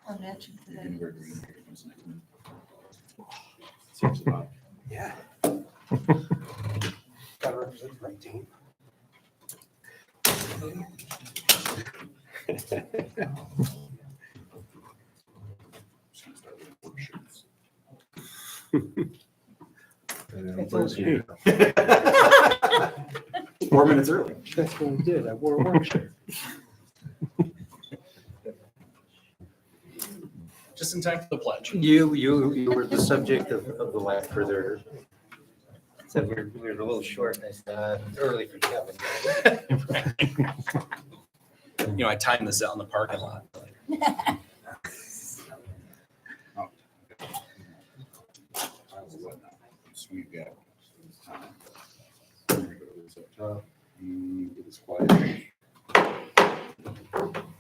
Imagine You're that. gonna wear green here for this next one. Seems about. Yeah. Gotta represent the right team. Just gonna start with work shirts. That's almost me. 4 minutes early. That's what we did. I wore a work shirt. Just in time for the pledge. You were the subject of the last further. Said we're a little short. I said early for Kevin. You know, I timed this out in the parking lot. So we've got. Get this quiet.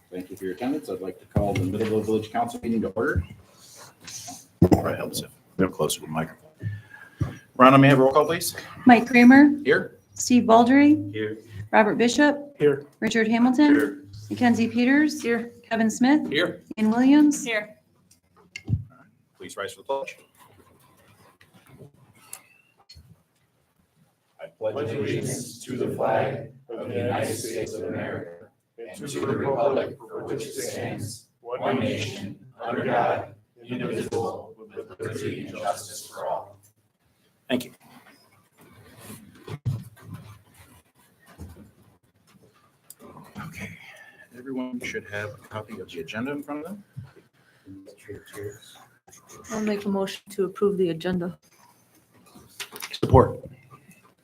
Thank you for your attendance. I'd like to call the Middleville Village Council meeting to order. Probably helps if we're closer to the microphone. Rhonda, may I have a roll call, please? Mike Kramer, Here. Steve Baldry, Here. Robert Bishop, Here. Richard Hamilton, Mackenzie Peters, Kevin Smith, Here. Ian Williams. Here. Please rise for the pledge. I pledge allegiance to the flag of the United States of America and to the republic for which it stands, one nation, under God, indivisible, with liberty and justice for all. Thank you. Okay, everyone should have a copy of the agenda in front of them. I'll make a motion to approve the agenda. Support.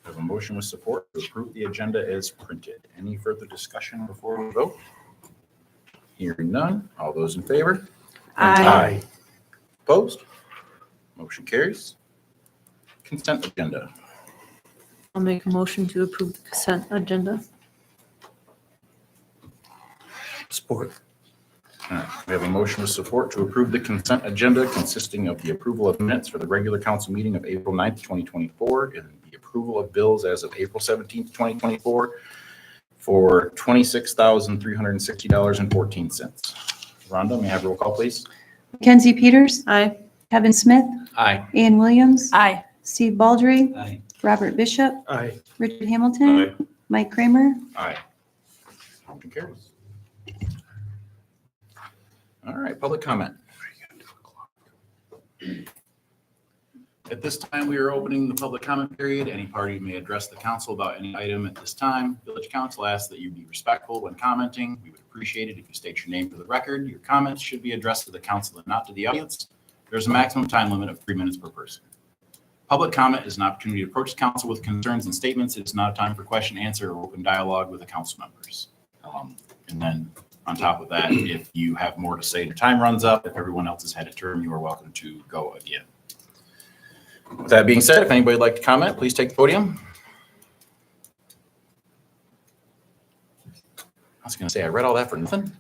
I have a motion with support to approve the agenda as printed. Any further discussion before we vote? Hearing none. All those in favor? Opposed? Motion carries. Consent agenda. I'll make a motion to approve the consent agenda. Support. All right, we have a motion with support to approve the consent agenda consisting of the approval of minutes for the regular council meeting of April 9th, 2024, and the approval of bills as of April 17th, 2024 for $26,360.14. Rhonda, may I have a roll call, please? Mackenzie Peters, Aye. Kevin Smith, Aye. Ian Williams, Aye. Steve Baldry, Aye. Robert Bishop, Aye. Richard Hamilton, Mike Kramer. Aye. Motion carries. All right, public comment. At this time, we are opening the public comment period. Any party may address the council about any item at this time. Village Council asks that you be respectful when commenting. We would appreciate it if you state your name for the record. Your comments should be addressed to the council and not to the audience. There's a maximum time limit of 3 minutes per person. Public comment is an opportunity to approach the council with concerns and statements. It is not a time for question, answer, or open dialogue with the council members. And then on top of that, if you have more to say, your time runs up. If everyone else has had a turn, you are welcome to go again. With that being said, if anybody would like to comment, please take the podium. I was going to say, I read all that for nothing.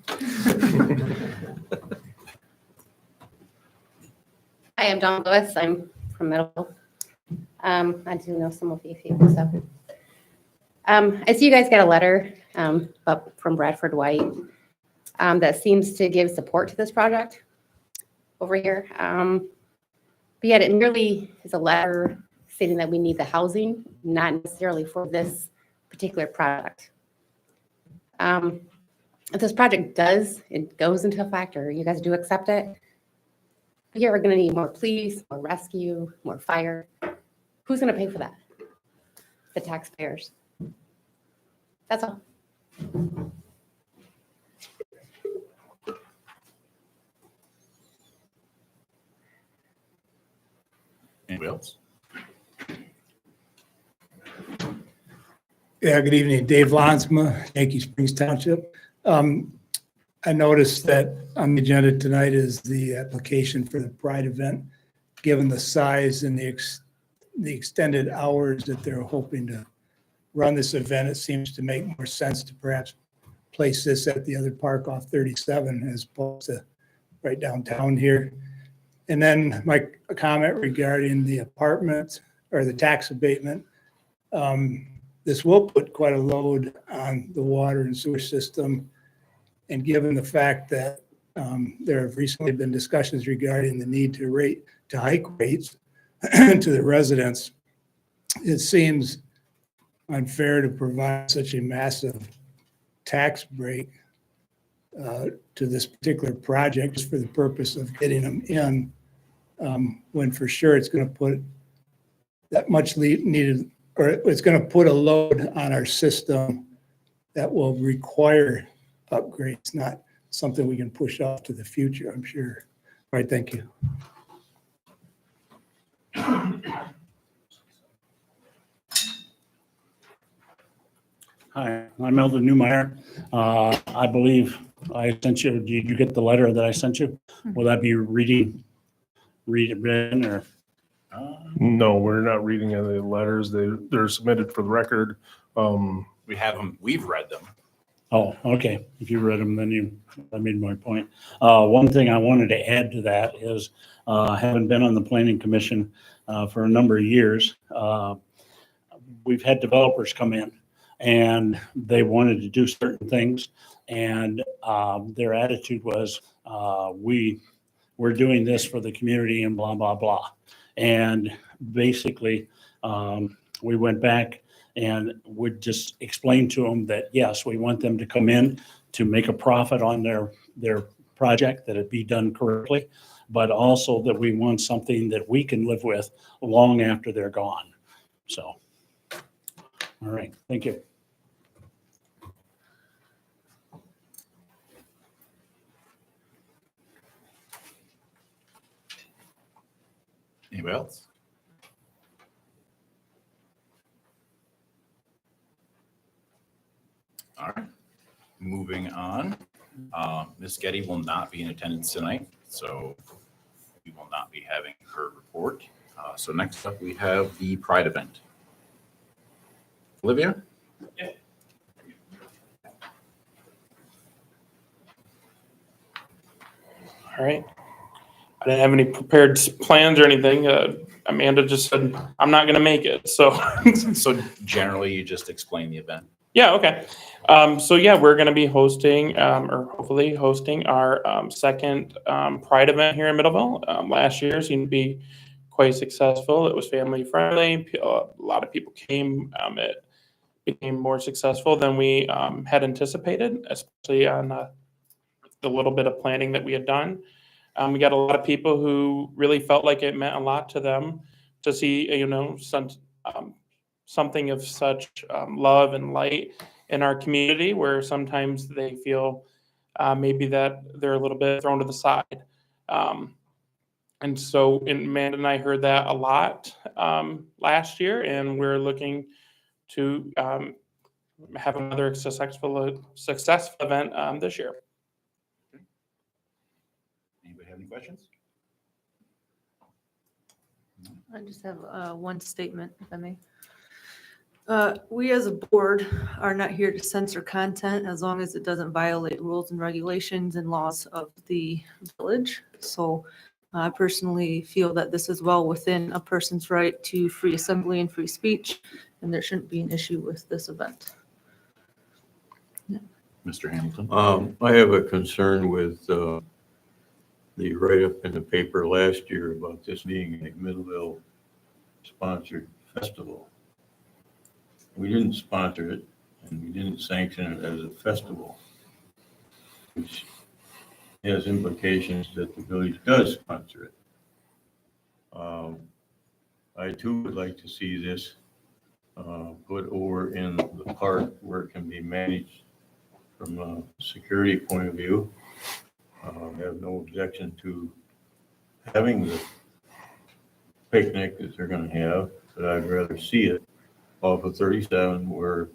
Hi, I'm Dawn Lewis. I'm from Middleville. I do know some of you people, so. I see you guys got a letter up from Bradford White that seems to give support to this project over here. But yet it merely is a letter stating that we need the housing, not necessarily for this particular product. If this project it goes into effect, or you guys do accept it, we are going to need more police, more rescue, more fire. Who's going to pay for that? The taxpayers. That's all. Anybody else? Yeah, good evening. Dave Lonsma, Yankee Springs Township. I noticed that on the agenda tonight is the application for the Pride event. Given the size and the extended hours that they're hoping to run this event, it seems to make more sense to perhaps place this at the other park off 37 as opposed to right downtown here. And then my comment regarding the apartment or the tax abatement. This will put quite a load on the water and sewer system. And given the fact that There have recently been discussions regarding the need to hike rates to the residents. It seems unfair to provide such a massive tax break to this particular project just for the purpose of getting them in, when for sure it's going to put that much needed, or it's going to put a load on our system that will require upgrades, not something we can push off to the future, I'm sure. All right, thank you. Hi, I'm Eldon Newmeyer. I believe I sent you, did you get the letter that I sent you? Will that be reading or? No, we're not reading any of the letters. They're submitted for the record. We have them, we've read them. Oh, okay. If you read them, then I made my point. One thing I wanted to add to that is, having been on the planning commission for a number of years, we've had developers come in and they wanted to do certain things. And their attitude was, we're doing this for the community and blah, blah, blah. And basically, we went back and would just explain to them that, yes, we want them to come in to make a profit on their project, that it be done correctly, but also that we want something that we can live with long after they're gone. So, all right, thank you. Anybody else? All right, moving on. Ms. Getty will not be in attendance tonight, so we will not be having her report. So next up, we have the Pride event. Olivia? All right. I didn't have any prepared plans or anything. Amanda just said, I'm not going to make it. So, So generally, you just explain the event. yeah, okay. So, yeah, we're going to be hosting, or hopefully hosting our second Pride event here in Middleville. Last year seemed to be quite successful. It was family friendly. A lot of people came. It became more successful than we had anticipated, especially on the little bit of planning that we had done. We got a lot of people who really felt like it meant a lot to them to see, something of such love and light in our community, where sometimes they feel maybe that they're a little bit thrown to the side. And so Amanda and I heard that a lot last year, and we're looking to have another successful event this year. Anybody have any questions? I just have one statement, if I may. We as a board are not here to censor content as long as it doesn't violate rules and regulations and laws of the village. So I personally feel that this is well within a person's right to free assembly and free speech, and there shouldn't be an issue with this event. Mr. Hamilton? I have a concern with the write-up in the paper last year about this being a Middleville sponsored festival. We didn't sponsor it, and we didn't sanction it as a festival, which has implications that the village does sponsor it. I too would like to see this put over in the park where it can be managed from a security point of view. I have no objection to having the picnic that they're going to have, but I'd rather see it off of 37 where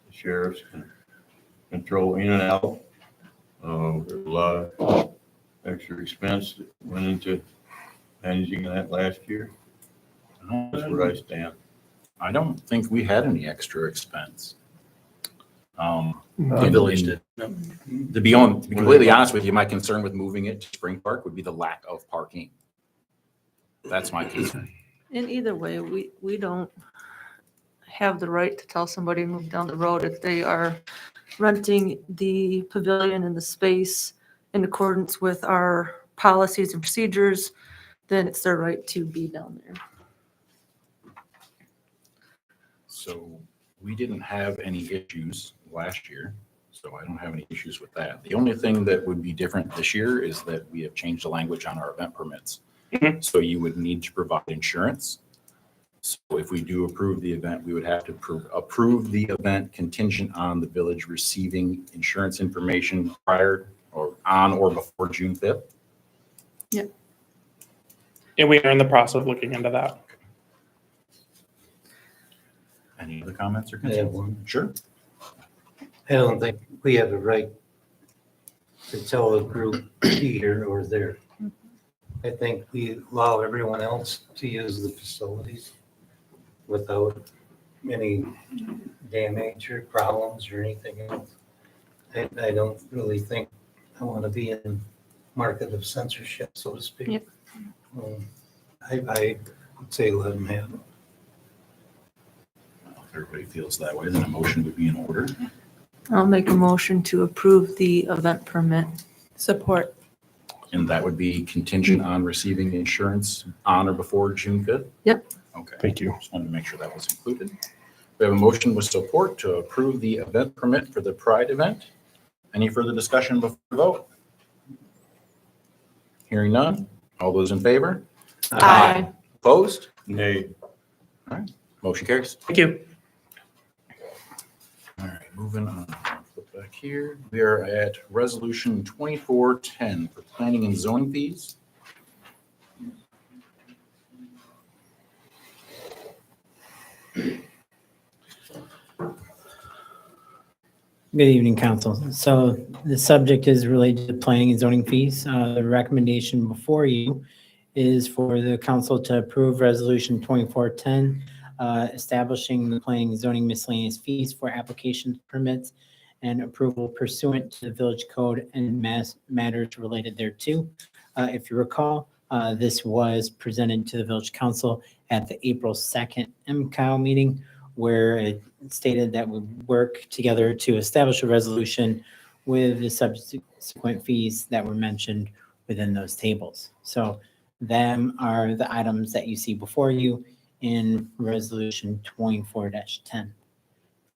the sheriffs can control in and out. There's a lot of extra expense that went into managing that last year. That's where I stand. I don't think we had any extra expense. The village did. To be completely honest with you, my concern with moving it to Spring Park would be the lack of parking. That's my concern. In either way, we don't have the right to tell somebody to move down the road if they are renting the pavilion and the space in accordance with our policies and procedures, then it's their right to be down there. So we didn't have any issues last year, so I don't have any issues with that. The only thing that would be different this year is that we have changed the language on our event permits. Mhm. So you would need to provide insurance. So if we do approve the event, we would have to approve the event contingent on the village receiving insurance information prior or on or before June 5th. And we are in the process of looking into that. Any other comments or I have concerns? one. Sure. I don't think we have the right to tell a group here or there. I think we allow everyone else to use the facilities without any damage or problems or anything else. I don't really think I want to be in the market of censorship, so to speak. Yep. I would say let them have it. Well, if everybody feels that way, then a motion would be in order. I'll make a motion to approve the event permit. Support. And that would be contingent on receiving insurance on or before June 5th? Yep. Okay. Thank you. Just wanted to make sure that was included. We have a motion with support to approve the event permit for the Pride event. Any further discussion before the vote? Hearing none. All those in favor? Aye. Opposed? Nay. Motion carries. Thank you. All right, moving on. Flip back here. We are at resolution 2410 for planning and zoning fees. Good evening, council. So the subject is related to planning and zoning fees. The recommendation before you is for the council to approve resolution 2410, establishing the planning and zoning miscellaneous fees for application permits and approval pursuant to the village code and matters related thereto. If you recall, this was presented to the village council at the April 2nd MCOW meeting, where it stated that we work together to establish a resolution with the subsequent fees that were mentioned within those tables. So them are the items that you see before you in resolution 24-10. I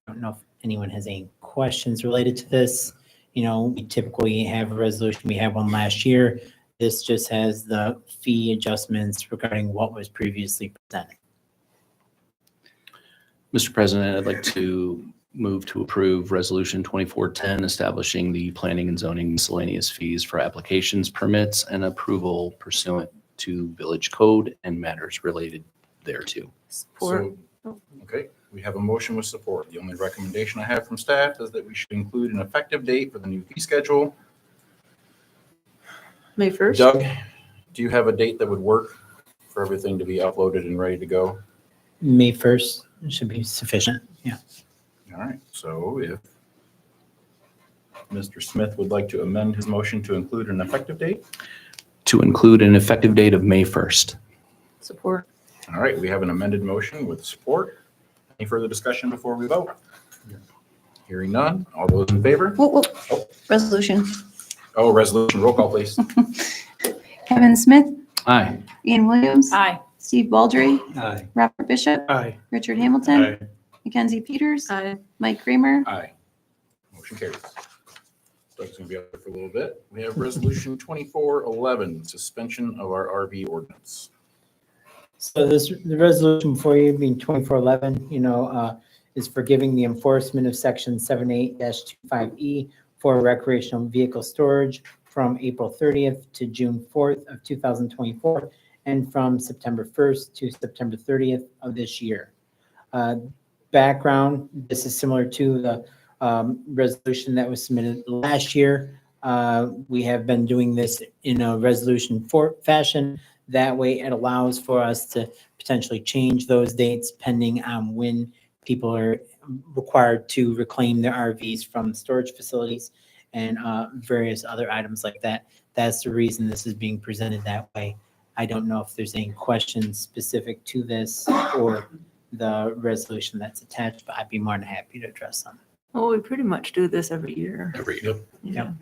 don't know if anyone has any questions related to this. You know, we typically have a resolution. We had one last year. This just has the fee adjustments regarding what was previously presented. Mr. President, I'd like to move to approve Resolution 2410, establishing the planning and zoning miscellaneous fees for applications, permits, and approval pursuant to village code and matters related thereto. Support. Okay, we have a motion with support. The only recommendation I have from staff is that we should include an effective date for the new fee schedule. May 1st? Doug, do you have a date that would work for everything to be uploaded and ready to go? May 1st should be sufficient. Yeah. All right, so if Mr. Smith would like to amend his motion to include an effective date? To include an effective date of May 1st. Support. All right, we have an amended motion with support. Any further discussion before we vote? Hearing none. All those in favor? Whoa, whoa. Resolution. Oh, resolution, roll call, please. Kevin Smith, Aye. Ian Williams. Aye. Steve Baldry, Aye. Robert Bishop, Aye. Richard Hamilton, Aye. Mackenzie Peters, Aye. Mike Kramer, Aye. Motion carries. Doug's gonna be up there for a little bit. We have resolution 2411, suspension of our RV ordinance. So the resolution before you being 2411, is forgiving the enforcement of section 78-25E for recreational vehicle storage from April 30th to June 4th of 2024 and from September 1st to September 30th of this year. Background, this is similar to the resolution that was submitted last year. We have been doing this in a resolution fashion. That way it allows for us to potentially change those dates pending on when people are required to reclaim their RVs from storage facilities and various other items like that. That's the reason this is being presented that way. I don't know if there's any questions specific to this or the resolution that's attached, but I'd be more than happy to address them. Well, we pretty much do this every year. Every, yep. Yeah.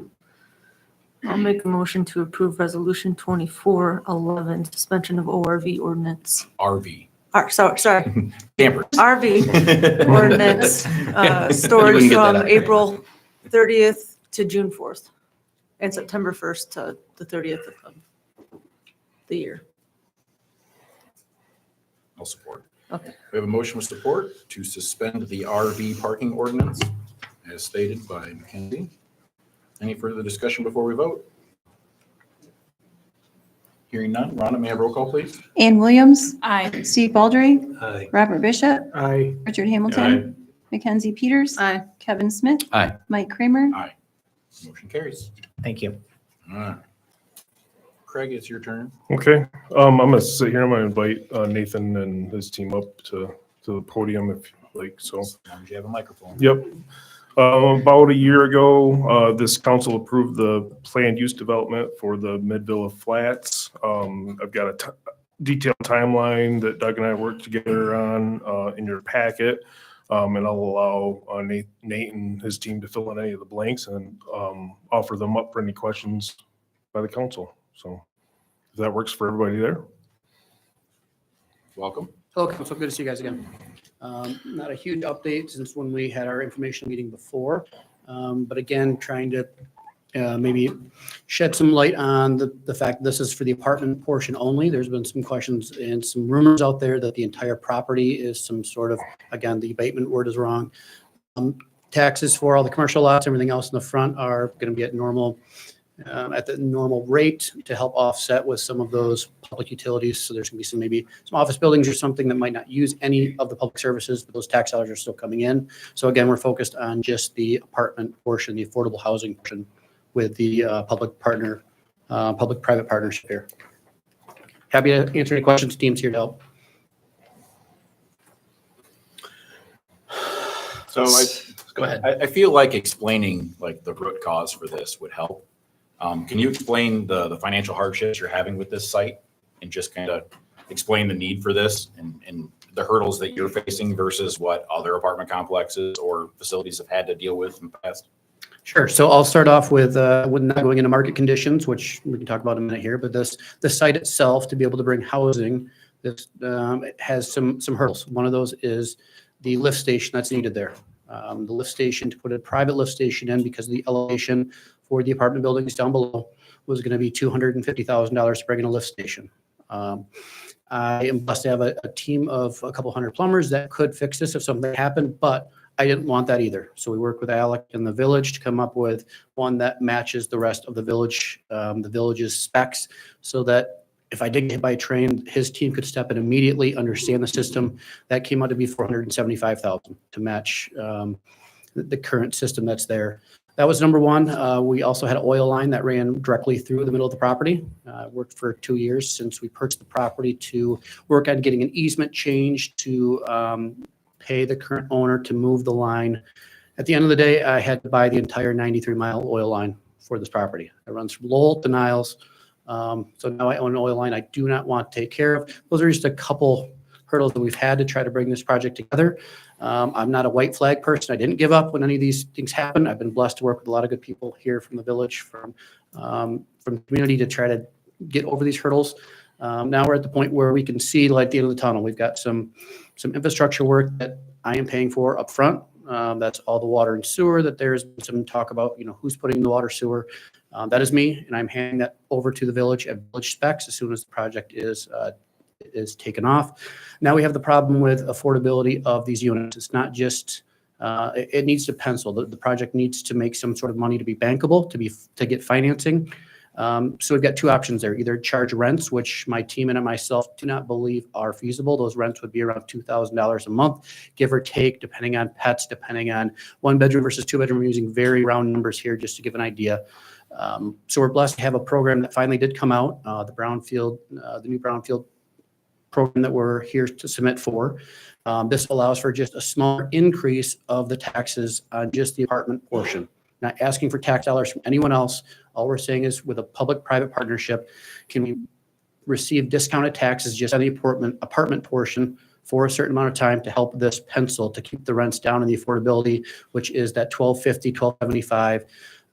I'll make a motion to approve Resolution 2411, suspension of ORV ordinance. RV. Sorry, Campers. RV ordinance, storage wouldn't get that from out. April 30th to June 4th and September 1st to the 30th of the year. I'll support. Okay. We have a motion with support to suspend the RV parking ordinance as stated by Mackenzie. Any further discussion before we vote? Hearing none. Rhonda, may I have roll call, please? Ann Williams, Aye. Steve Baldry, Aye. Robert Bishop, Aye. Richard Hamilton, Mackenzie Peters, Aye. Kevin Smith. Aye. Mike Kramer. Motion carries. Thank you. All right. Craig, it's your turn. Okay, I'm gonna sit here. I'm gonna invite Nathan and his team up to the podium if you like, so. As long as you have a microphone. Yep. About a year ago, this council approved the planned use development for the Mid-Villa Flats. I've got a detailed timeline that Doug and I worked together on in your packet. And I'll allow Nate and his team to fill in any of the blanks and offer them up for any questions by the council. So if that works for everybody there. Welcome. Hello, council. Good to see you guys again. Not a huge update since when we had our information meeting before. But again, trying to maybe shed some light on the fact this is for the apartment portion only. There's been some questions and some rumors out there that the entire property is some sort of, again, the abatement word is wrong. Taxes for all the commercial lots, everything else in the front are going to be at the normal rate to help offset with some of those public utilities. So there's going to be maybe some office buildings or something that might not use any of the public services, but those tax dollars are still coming in. So again, we're focused on just the apartment portion, the affordable housing portion with the public-private partnership here. Happy to answer any questions. Team's here to help. So Go ahead. I feel like explaining like the root cause for this would help. Can you explain the financial hardships you're having with this site and just kind of explain the need for this and the hurdles that you're facing versus what other apartment complexes or facilities have had to deal with in the past? Sure. So I'll start off with not going into market conditions, which we can talk about in a minute here, but the site itself, to be able to bring housing, this it has some hurdles. One of those is the lift station that's needed there. The lift station, to put a private lift station in because of the elevation for the apartment buildings down below, was going to be $250,000 to bring in a lift station. I am blessed to have a team of a couple hundred plumbers that could fix this if something happened, but I didn't want that either. So we worked with Alec in the village to come up with one that matches the rest of the village, the village's specs, so that if I did get hit by a train, his team could step in immediately, understand the system. That came out to be $475,000 to match the current system that's there. That was number one. We also had an oil line that ran directly through the middle of the property. Worked for 2 years since we purchased the property to work on getting an easement changed to pay the current owner to move the line. At the end of the day, I had to buy the entire 93-mile oil line for this property. It runs from Lowell to Niles. So now I own an oil line I do not want to take care of. Those are just a couple hurdles that we've had to try to bring this project together. I'm not a white flag person. I didn't give up when any of these things happen. I've been blessed to work with a lot of good people here from the village, from the community to try to get over these hurdles. Now we're at the point where we can see light at the end of the tunnel. We've got some infrastructure work that I am paying for up front. That's all the water and sewer that there's been some talk about, who's putting the water sewer. That is me, and I'm handing that over to the village at village specs as soon as the project is taken off. Now we have the problem with affordability of these units. It's not just, it needs to pencil. The project needs to make some sort of money to be bankable, to get financing. So we've got two options there, either charge rents, which my team and myself do not believe are feasible. Those rents would be around $2,000 a month, give or take, depending on pets, depending on 1-bedroom versus 2-bedroom. We're using very round numbers here just to give an idea. So we're blessed to have a program that finally did come out, the new Brownfield program that we're here to submit for. This allows for just a smaller increase of the taxes on just the apartment portion. Not asking for tax dollars from anyone else. All we're saying is with a public-private partnership, can we receive discounted taxes just on the apartment portion for a certain amount of time to help this pencil to keep the rents down and the affordability, which is that $1,250, $1,275.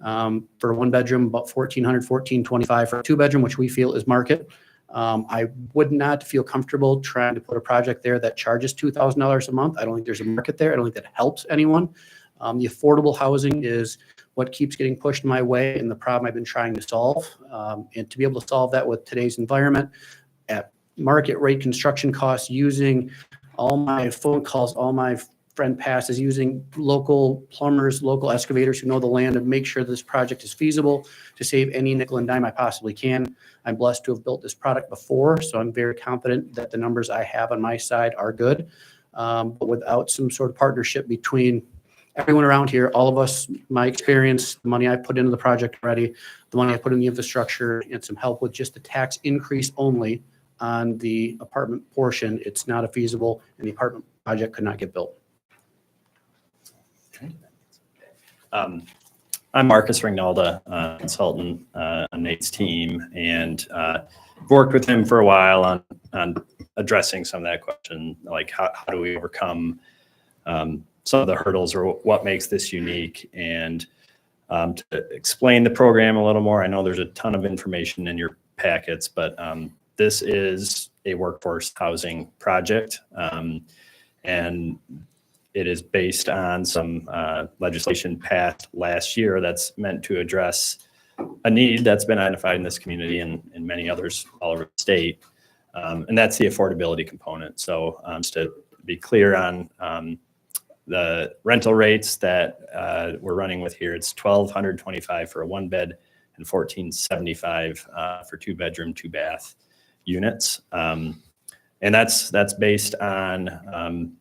For a one bedroom, about 1,400, 1,425 for a two bedroom, which we feel is market. I would not feel comfortable trying to put a project there that charges $2,000 a month. I don't think there's a market there. I don't think that helps anyone. The affordable housing is what keeps getting pushed my way and the problem I've been trying to solve. And to be able to solve that with today's environment at market rate construction costs, using all my phone calls, all my friend passes, using local plumbers, local excavators who know the land to make sure this project is feasible, to save any nickel and dime I possibly can. I'm blessed to have built this product before, so I'm very confident that the numbers I have on my side are good. But without some sort of partnership between everyone around here, all of us, my experience, the money I put into the project already, the money I put in the infrastructure, and some help with just the tax increase only on the apartment portion, it's not a feasible, and the apartment project could not get built. I'm Marcus Rinalda, consultant on Nate's team, and worked with him for a while on addressing some of that question, like how do we overcome some of the hurdles or what makes this unique. And to explain the program a little more, I know there's a ton of information in your packets, but this is a workforce housing project. And it is based on some legislation passed last year that's meant to address a need that's been identified in this community and many others all over the state. And that's the affordability component. So just to be clear on the rental rates that we're running with here, it's $1,225 for a one bed and $1,475 for two bedroom, two bath units. And that's based on,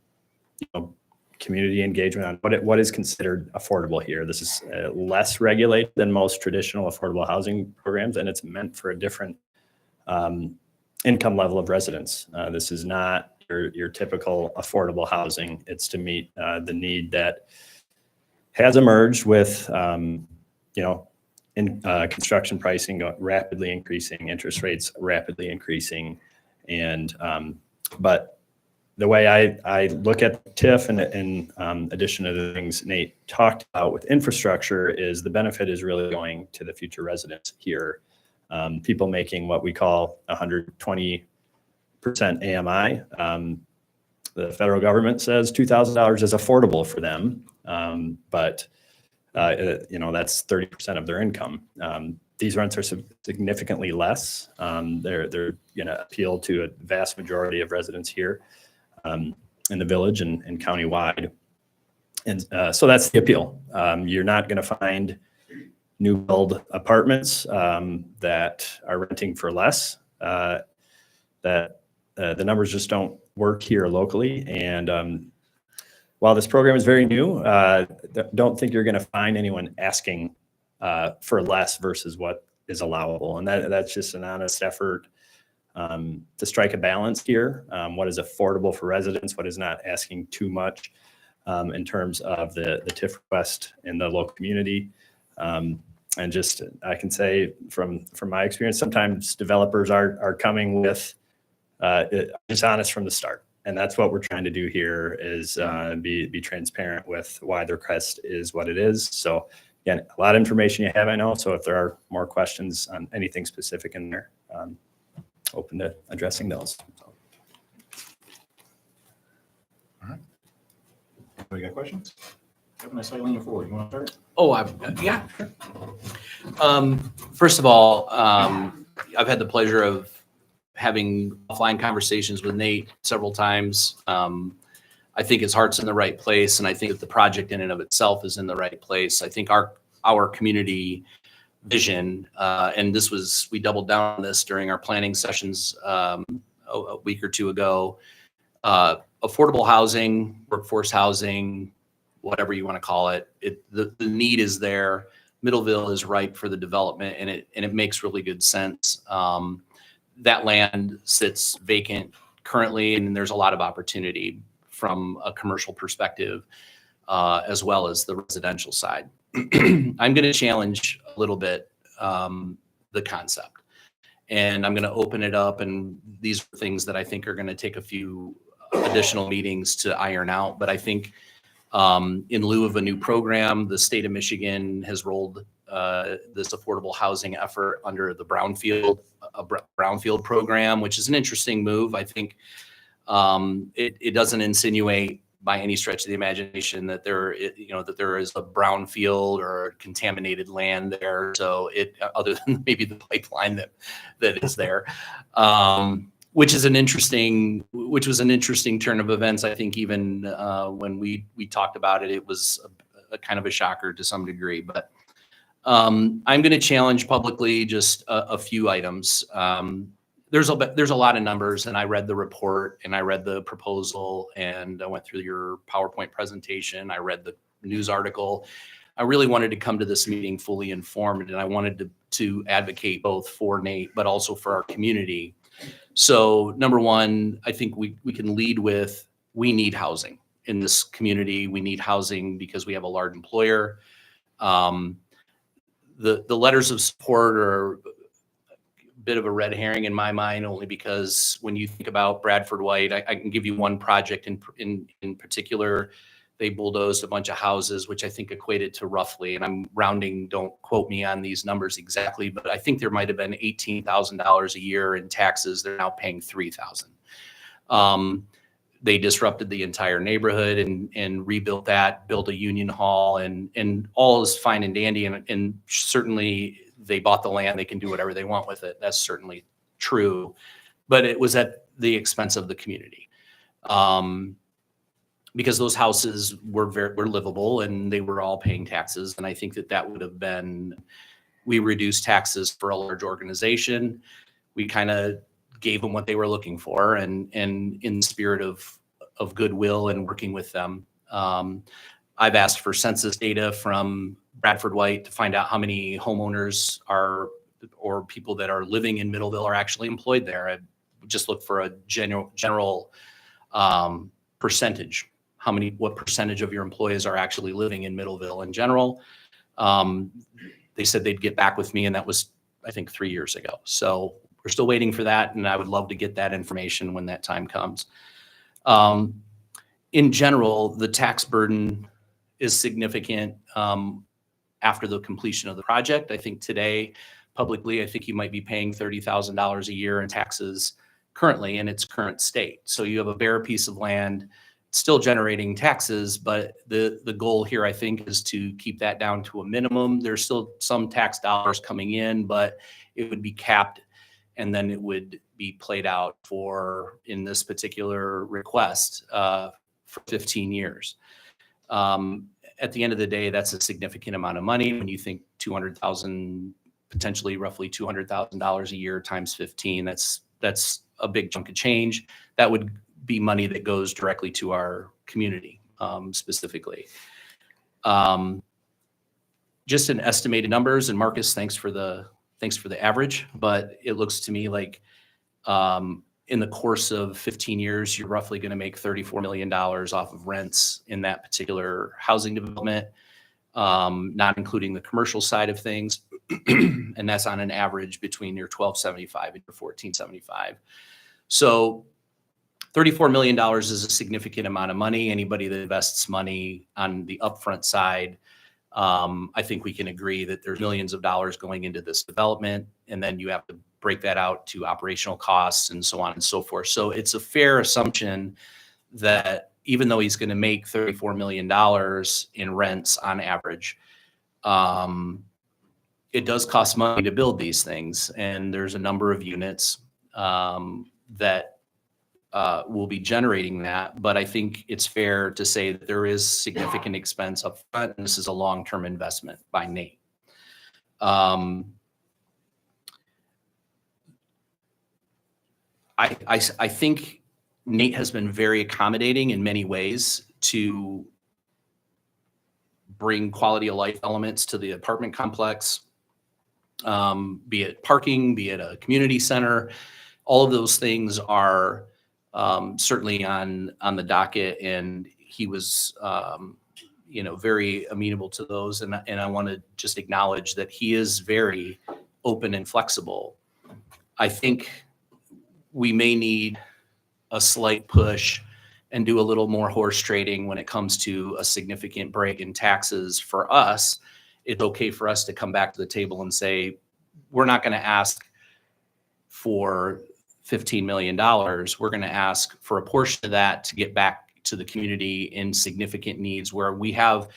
community engagement on what is considered affordable here. This is less regulated than most traditional affordable housing programs, and it's meant for a different income level of residents. This is not your typical affordable housing. It's to meet the need that has emerged with, construction pricing rapidly increasing, interest rates rapidly increasing, and but the way I look at TIF and in addition to the things Nate talked about with infrastructure is the benefit is really going to the future residents here. People making what we call 120% AMI. The federal government says $2,000 is affordable for them, but that's 30% of their income. These rents are significantly less. They're going to appeal to a vast majority of residents here. In the village and countywide. And so that's the appeal. You're not going to find new build apartments that are renting for less, that the numbers just don't work here locally. And while this program is very new, don't think you're going to find anyone asking for less versus what is allowable. And that's just an honest effort to strike a balance here. What is affordable for residents, what is not asking too much in terms of the TIF request in the local community. And just, I can say from my experience, sometimes developers are coming with dishonest from the start. And that's what we're trying to do here is be transparent with why the request is what it is. So again, a lot of information you have, I know. So if there are more questions on anything specific in there, open to addressing those. All right. Anybody got questions? Kevin, I saw you leaning forward. You want to start? Oh, yeah. First of all, I've had the pleasure of having offline conversations with Nate several times. I think his heart's in the right place, and I think that the project in and of itself is in the right place. I think our community vision, and we doubled down on this during our planning sessions a week or two ago. Affordable housing, workforce housing, whatever you want to call it, the need is there. Middleville is ripe for the development, and it makes really good sense. That land sits vacant currently, and there's a lot of opportunity from a commercial perspective, as well as the residential side. I'm going to challenge a little bit the concept, and I'm going to open it up. And these are things that I think are going to take a few additional meetings to iron out. But I think In lieu of a new program, the state of Michigan has rolled this affordable housing effort under the Brownfield program, which is an interesting move. I think it doesn't insinuate by any stretch of the imagination that there is a brownfield or contaminated land there. So other than maybe the pipeline that is there, which was an interesting turn of events. I think even when we talked about it, it was a kind of a shocker to some degree. But I'm going to challenge publicly just a few items. There's a lot of numbers, and I read the report and I read the proposal and I went through your PowerPoint presentation. I read the news article. I really wanted to come to this meeting fully informed, and I wanted to advocate both for Nate, but also for our community. So number one, I think we can lead with, we need housing in this community. We need housing because we have a large employer. The letters of support are bit of a red herring in my mind, only because when you think about Bradford White, I can give you one project in particular. They bulldozed a bunch of houses, which I think equated to roughly, and I'm rounding, don't quote me on these numbers exactly, but I think there might have been $18,000 a year in taxes. They're now paying $3,000. They disrupted the entire neighborhood and rebuilt that, built a union hall, and all is fine and dandy. And certainly they bought the land, they can do whatever they want with it. That's certainly true, but it was at the expense of the community. Because those houses were livable and they were all paying taxes. And I think that would have been, we reduced taxes for a large organization. We kind of gave them what they were looking for, and in the spirit of goodwill and working with them. I've asked for census data from Bradford White to find out how many homeowners or people that are living in Middleville are actually employed there. I just look for a general percentage. What percentage of your employees are actually living in Middleville in general? They said they'd get back with me, and that was, I think, 3 years ago. So we're still waiting for that, and I would love to get that information when that time comes. In general, the tax burden is significant after the completion of the project. I think today, publicly, I think you might be paying $30,000 a year in taxes currently in its current state. So you have a bare piece of land still generating taxes, but the goal here, I think, is to keep that down to a minimum. There's still some tax dollars coming in, but it would be capped, and then it would be played out in this particular request, for 15 years. At the end of the day, that's a significant amount of money. When you think $200,000, potentially roughly $200,000 a year times 15, that's a big chunk of change. That would be money that goes directly to our community, specifically. Just an estimated numbers, and Marcus, thanks for the average, but it looks to me like in the course of 15 years, you're roughly going to make $34 million off of rents in that particular housing development, not including the commercial side of things. And that's on an average between your 1275 and your 1475. So $34 million is a significant amount of money. Anybody that invests money on the upfront side, I think we can agree that there's millions of dollars going into this development, and then you have to break that out to operational costs and so on and so forth. So it's a fair assumption that even though he's going to make $34 million in rents on average, it does cost money to build these things. And there's a number of units that will be generating that. But I think it's fair to say that there is significant expense up front, and this is a long-term investment by Nate. I think Nate has been very accommodating in many ways to bring quality of life elements to the apartment complex, be it parking, be it a community center. All of those things are certainly on the docket, and he was very amenable to those. And I want to just acknowledge that he is very open and flexible. I think we may need a slight push and do a little more horse trading when it comes to a significant break in taxes for us, it's okay for us to come back to the table and say, we're not going to ask for $15 million. We're going to ask for a portion of that to get back to the community in significant needs where we have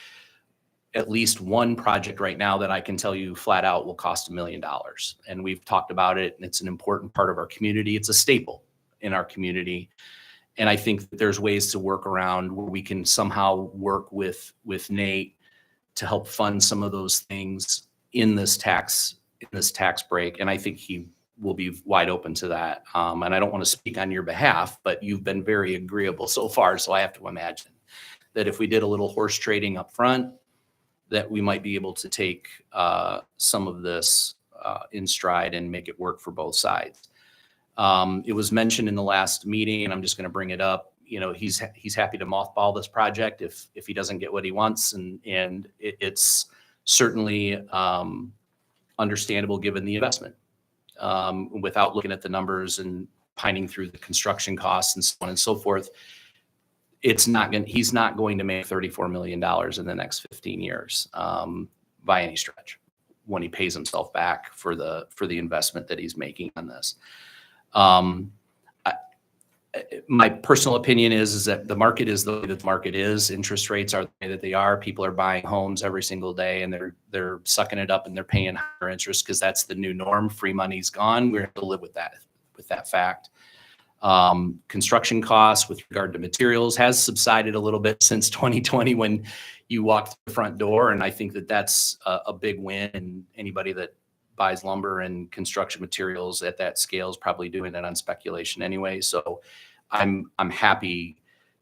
at least one project right now that I can tell you flat out will cost $1 million. And we've talked about it, and it's an important part of our community. It's a staple in our community. And I think that there's ways to work around where we can somehow work with Nate to help fund some of those things in this tax break. And I think he will be wide open to that. And I don't want to speak on your behalf, but you've been very agreeable so far. So I have to imagine that if we did a little horse trading up front, that we might be able to take some of this in stride and make it work for both sides. It was mentioned in the last meeting, and I'm just going to bring it up. You know, he's happy to mothball this project if he doesn't get what he wants, and it's certainly understandable given the investment. Without looking at the numbers and pining through the construction costs and so on and so forth, he's not going to make $34 million in the next 15 years by any stretch when he pays himself back for the investment that he's making on this. My personal opinion is that the market is the way that the market is. Interest rates are the way that they are. People are buying homes every single day, and they're sucking it up and they're paying higher interest because that's the new norm. Free money's gone. We're going to live with that fact. Construction costs with regard to materials has subsided a little bit since 2020 when you walked through the front door, and I think that that's a big win. And anybody that buys lumber and construction materials at that scale is probably doing it on speculation anyway. So I'm happy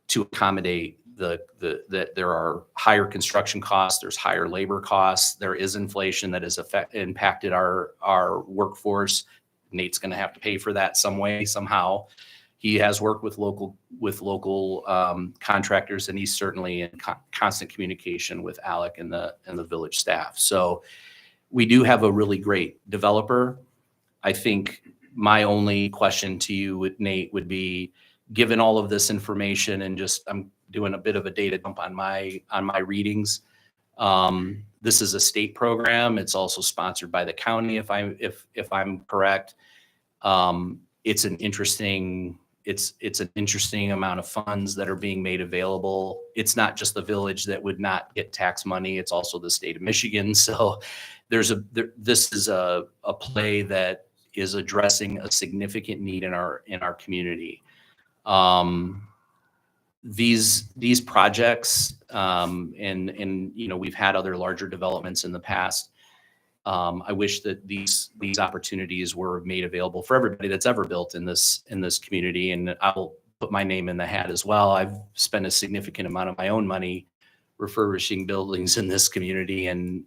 to accommodate that there are higher construction costs, there's higher labor costs, there is inflation that has impacted our workforce. Nate's going to have to pay for that some way, somehow. He has worked with local contractors, and he's certainly in constant communication with Alec and the village staff. So we do have a really great developer. I think my only question to you, Nate, would be, given all of this information and just I'm doing a bit of a data dump on my readings. This is a state program. It's also sponsored by the county, if I'm correct. It's an interesting amount of funds that are being made available. It's not just the village that would not get tax money. It's also the state of Michigan. So this is a play that is addressing a significant need in our community. These projects, and you know, we've had other larger developments in the past. I wish that these opportunities were made available for everybody that's ever built in this community, and I will put my name in the hat as well. I've spent a significant amount of my own money refurbishing buildings in this community, and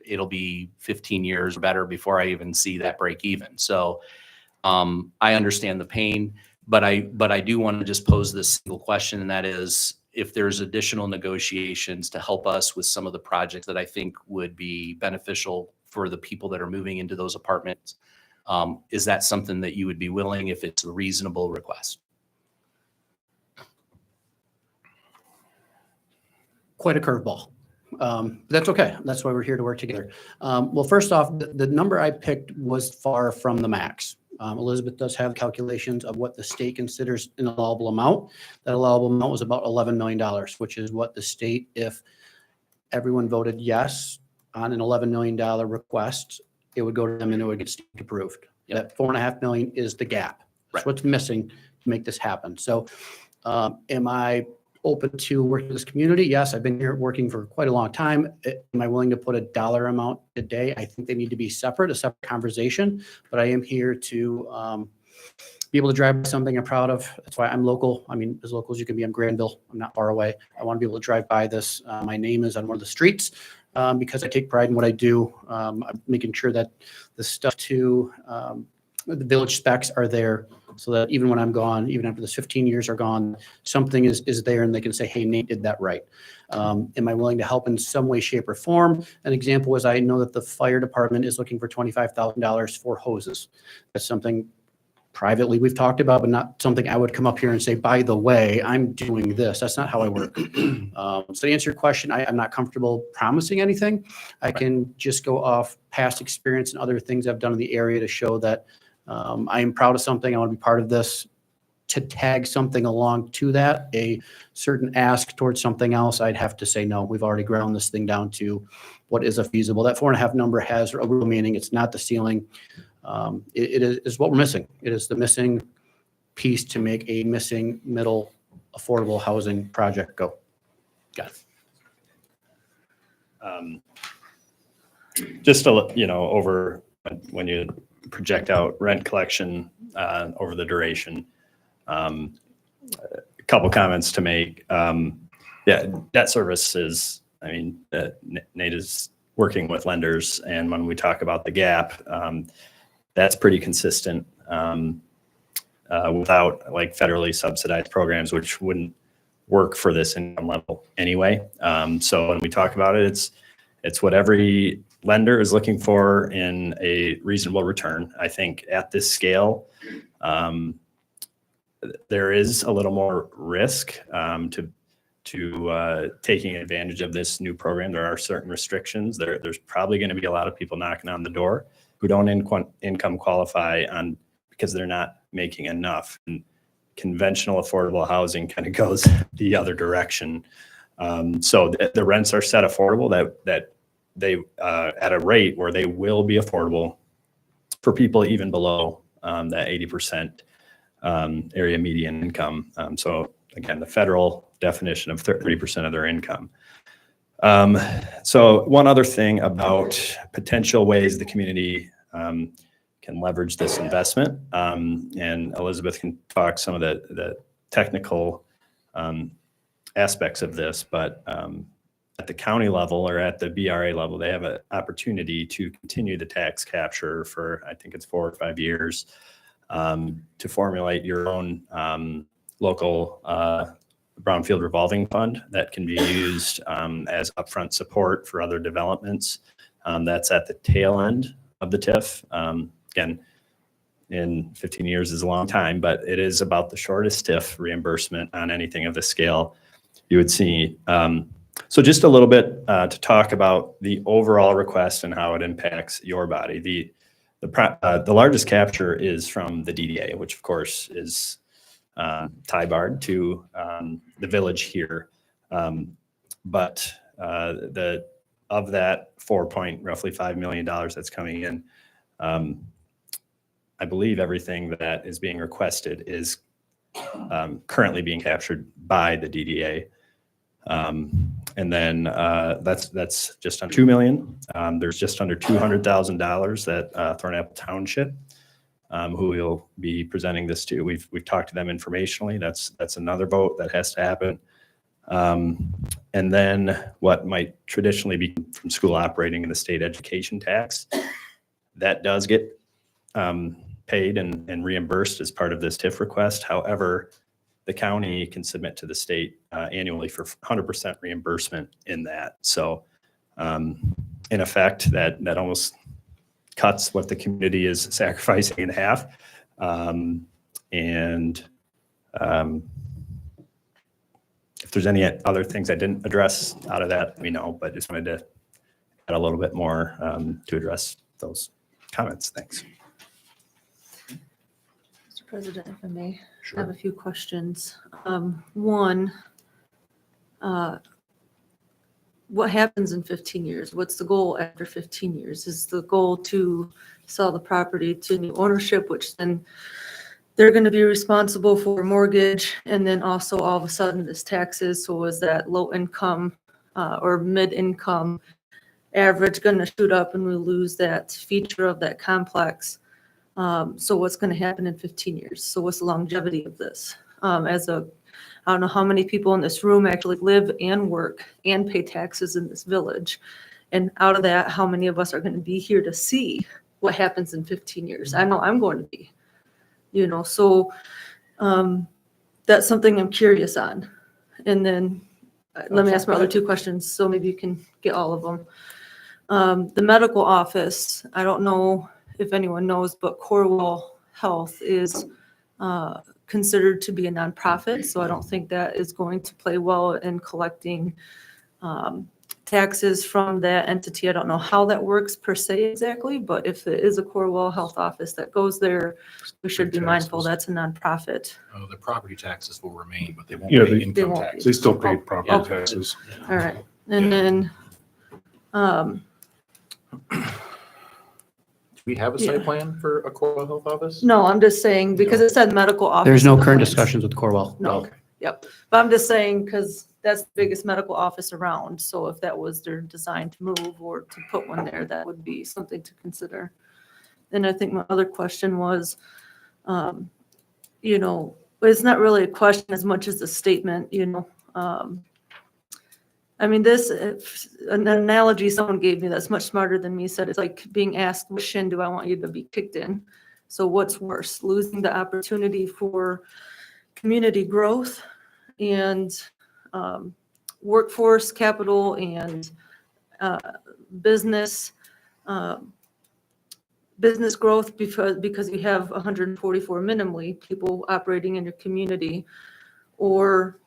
it'll be 15 years or better before I even see that break even. So I understand the pain, but I do want to just pose this single question, and that is, if there's additional negotiations to help us with some of the projects that I think would be beneficial for the people that are moving into those apartments, is that something that you would be willing if it's a reasonable request? Quite a curveball. That's okay. That's why we're here to work together. Well, first off, the number I picked was far from the max. Elizabeth does have calculations of what the state considers an allowable amount. That allowable amount was about $11 million, which is what the state, if everyone voted yes on an $11 million request, it would go to them and it would get state approved. That $4.5 million is the gap. That's what's missing to make this happen. So am I open to working with this community? Yes, I've been here working for quite a long time. Am I willing to put a dollar amount today? I think they need to be separate, a separate conversation, but I am here to be able to drive by something I'm proud of. That's why I'm local. I mean, as local as you can be. I'm Granville. I'm not far away. I want to be able to drive by this. My name is on one of the streets because I take pride in what I do. I'm making sure that the stuff to the village specs are there, so that even when I'm gone, even after this 15 years are gone, something is there and they can say, hey, Nate did that right. Am I willing to help in some way, shape, or form? An example is I know that the fire department is looking for $25,000 for hoses. That's something privately we've talked about, but not something I would come up here and say, by the way, I'm doing this. That's not how I work. So to answer your question, I'm not comfortable promising anything. I can just go off past experience and other things I've done in the area to show that I am proud of something. I want to be part of this. To tag something along to that, a certain ask towards something else, I'd have to say, no, we've already ground this thing down to what is a feasible. That 4.5 number has a real meaning. It's not the ceiling. It is what we're missing. It is the missing piece to make a missing middle affordable housing project go. Got it. Just to, over when you project out rent collection over the duration, a couple comments to make. Debt service is, Nate is working with lenders, and when we talk about the gap, that's pretty consistent without like federally subsidized programs, which wouldn't work for this income level anyway. So when we talk about it, it's what every lender is looking for in a reasonable return. I think at this scale, there is a little more risk to taking advantage of this new program. There are certain restrictions. There's probably going to be a lot of people knocking on the door who don't income qualify because they're not making enough. And conventional affordable housing kind of goes the other direction. So the rents are set affordable that they at a rate where they will be affordable for people even below that 80% area median income. So again, the federal definition of 30% of their income. So one other thing about potential ways the community can leverage this investment, and Elizabeth can talk some of the technical aspects of this, but at the county level or at the BRA level, they have an opportunity to continue the tax capture for, I think it's 4 or 5 years, to formulate your own local brownfield revolving fund that can be used as upfront support for other developments. That's at the tail end of the TIF. Again, in 15 years is a long time, but it is about the shortest TIF reimbursement on anything of this scale you would see. So just a little bit to talk about the overall request and how it impacts your body. The largest capture is from the DDA, which of course is tie-barred to the village here. But of that roughly $5 million that's coming in, I believe everything that is being requested is currently being captured by the DDA. And then that's just on $2 million. There's just under $200,000 that Thornapple Township, who we'll be presenting this to. We've talked to them informationally. That's another vote that has to happen. And then what might traditionally be from school operating in the state education tax, that does get paid and reimbursed as part of this TIF request. However, the county can submit to the state annually for 100% reimbursement in that. So in effect, that almost cuts what the community is sacrificing in half. If there's any other things I didn't address out of that, we know, but just wanted to add a little bit more to address those comments. Thanks. Mr. President, if I may, Sure. I have a few questions. One, what happens in 15 years? What's the goal after 15 years? Is the goal to sell the property to new ownership, which then they're going to be responsible for mortgage, and then also all of a sudden this taxes? So is that low income or mid income average going to shoot up and we lose that feature of that complex? So what's going to happen in 15 years? So what's the longevity of this? I don't know how many people in this room actually live and work and pay taxes in this village. And out of that, how many of us are going to be here to see what happens in 15 years? I know I'm going to be, so that's something I'm curious on. And then let me ask my other two questions, so maybe you can get all of them. The medical office, I don't know if anyone knows, but Corewell Health is considered to be a nonprofit, so I don't think that is going to play well in collecting taxes from that entity. I don't know how that works per se exactly, but if it is a Corewell Health office that goes there, we should be mindful that's a nonprofit. The property taxes will remain, but they won't Yeah, pay they- They income won't tax. They still pay Oh, property okay. taxes. All right, and then, Do we have a site plan for a Corewell Health office? no, I'm just saying, because it said medical office. There's no in the current plans. discussions with Corewell. No, Okay. yep. But I'm just saying, because that's the biggest medical office around, so if that was their design to move or to put one there, that would be something to consider. And I think my other question was, you know, it's not really a question as much as a statement, you know. I mean, this, an analogy someone gave me that's much smarter than me said, it's like being asked, which shin do I want you to be kicked in? So what's worse, losing the opportunity for community growth and workforce capital and business business growth because you have 144 minimally people operating in your community, or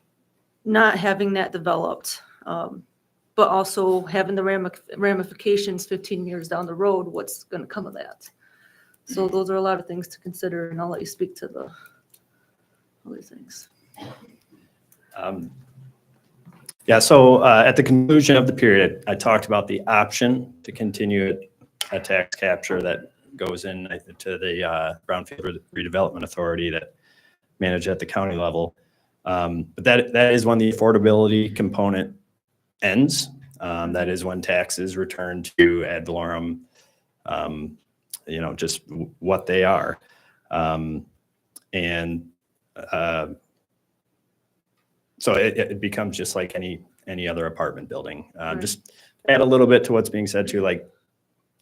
not having that developed, but also having the ramifications 15 years down the road, what's going to come of that. So those are a lot of things to consider, and I'll let you speak to the other things. Yeah, so at the conclusion of the period, I talked about the option to continue a tax capture that goes in to the Brownfield Redevelopment Authority that manage at the county level. But that is when the affordability component ends. That is when taxes return to ad valorem, just what they are. So it becomes just like any other apartment building. Just add a little bit to what's being said too, like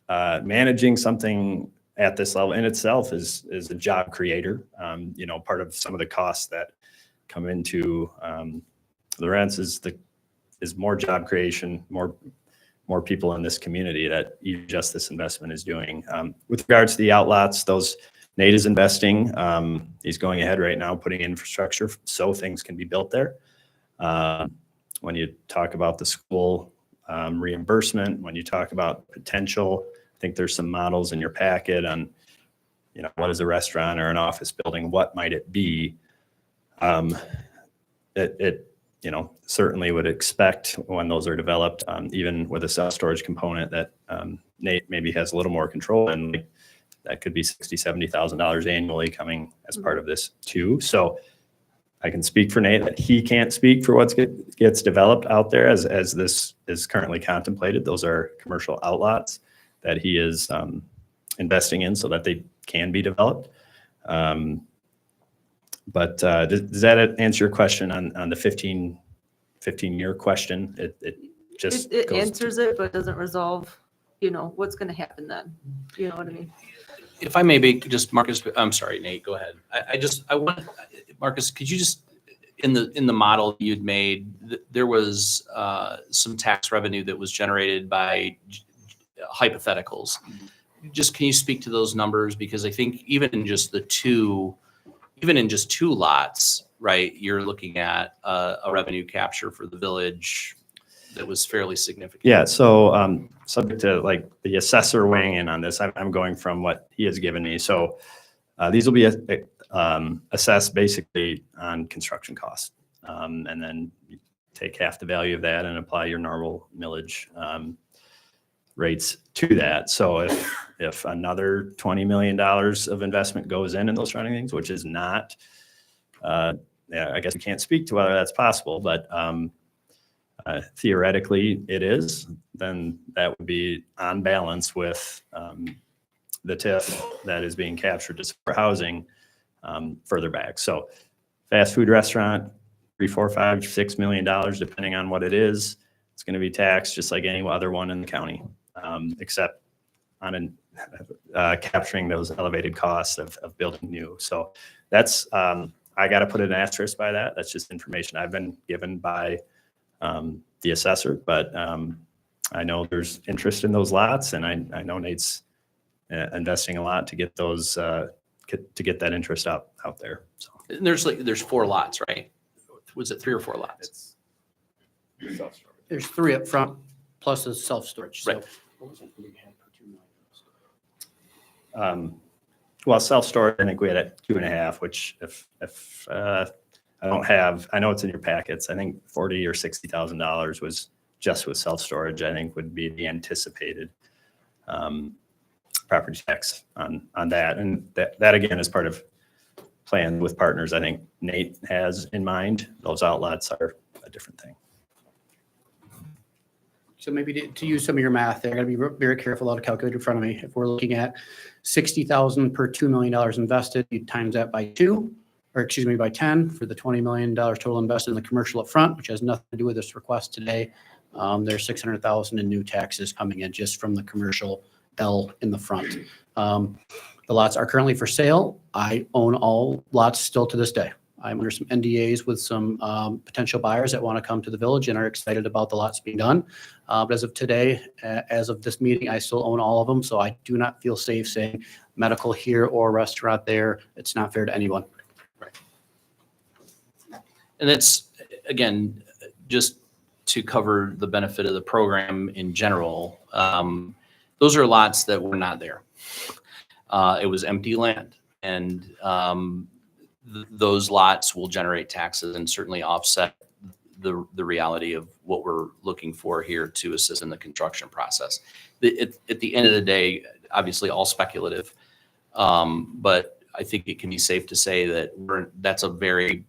managing something at this level in itself is a job creator. Part of some of the costs that come into the rents is more job creation, more people in this community that just this investment is doing. With regards to the outlots, those Nate is investing. He's going ahead right now, putting infrastructure so things can be built there. When you talk about the school reimbursement, when you talk about potential, I think there's some models in your packet on, what is a restaurant or an office building? What might it be? It certainly would expect when those are developed, even with a self-storage component that Nate maybe has a little more control, and that could be $60,000, $70,000 annually coming as part of this too. So I can speak for Nate that he can't speak for what gets developed out there as this is currently contemplated. Those are commercial outlots that he is investing in so that they can be developed. But does that answer your question on the 15-year question? It answers it, but doesn't resolve, what's going to happen then. You know what I mean? If I may be, just Marcus, I'm sorry, Nate, go ahead. I want, Marcus, could you just, in the model you'd made, there was some tax revenue that was generated by hypotheticals. Just, can you speak to those numbers? Because I think even in just two lots, right, you're looking at a revenue capture for the village that was fairly significant. Yeah, so subject to like the assessor weighing in on this, I'm going from what he has given me. So these will be assessed basically on construction costs. And then you take half the value of that and apply your normal millage rates to that. So if another $20 million of investment goes in those surrounding things, which is not, I guess we can't speak to whether that's possible, but theoretically it is, then that would be on balance with the TIF that is being captured to support housing further back. So fast food restaurant, $3, $4, $5, $6 million, depending on what it is, it's going to be taxed just like any other one in the county, except on capturing those elevated costs of building new. So that's, I got to put an asterisk by that. That's just information I've been given by the assessor, but I know there's interest in those lots, and I know Nate's investing a lot to get those to get that interest out there. So And there's 4 lots, right? Was it 3 or 4 lots? There's 3 up front plus a self-storage. So Right. Well, self-storage, I think we had at 2.5, which if I don't have, I know it's in your packets. I think $40,000 or $60,000 was just with self-storage, I think would be the anticipated property tax on that. And that again is part of plan with partners. I think Nate has in mind. Those outlets are a different thing. So maybe to use some of your math there, I gotta be very careful. I'll have a calculator in front of me. If we're looking at 60,000 per $2 million invested, you times that by 2, or excuse me, by 10 for the $20 million total invested in the commercial up front, which has nothing to do with this request today. There's 600,000 in new taxes coming in just from the commercial L in the front. The lots are currently for sale. I own all lots still to this day. I'm under some NDAs with some potential buyers that want to come to the village and are excited about the lots being done. But as of today, as of this meeting, I still own all of them. So I do not feel safe saying medical here or restaurant there. It's not fair to anyone. And it's, again, just to cover the benefit of the program in general, those are lots that were not there. It was empty land. And those lots will generate taxes and certainly offset the reality of what we're looking for here to assist in the construction process. At the end of the day, obviously all speculative, but I think it can be safe to say that that's a very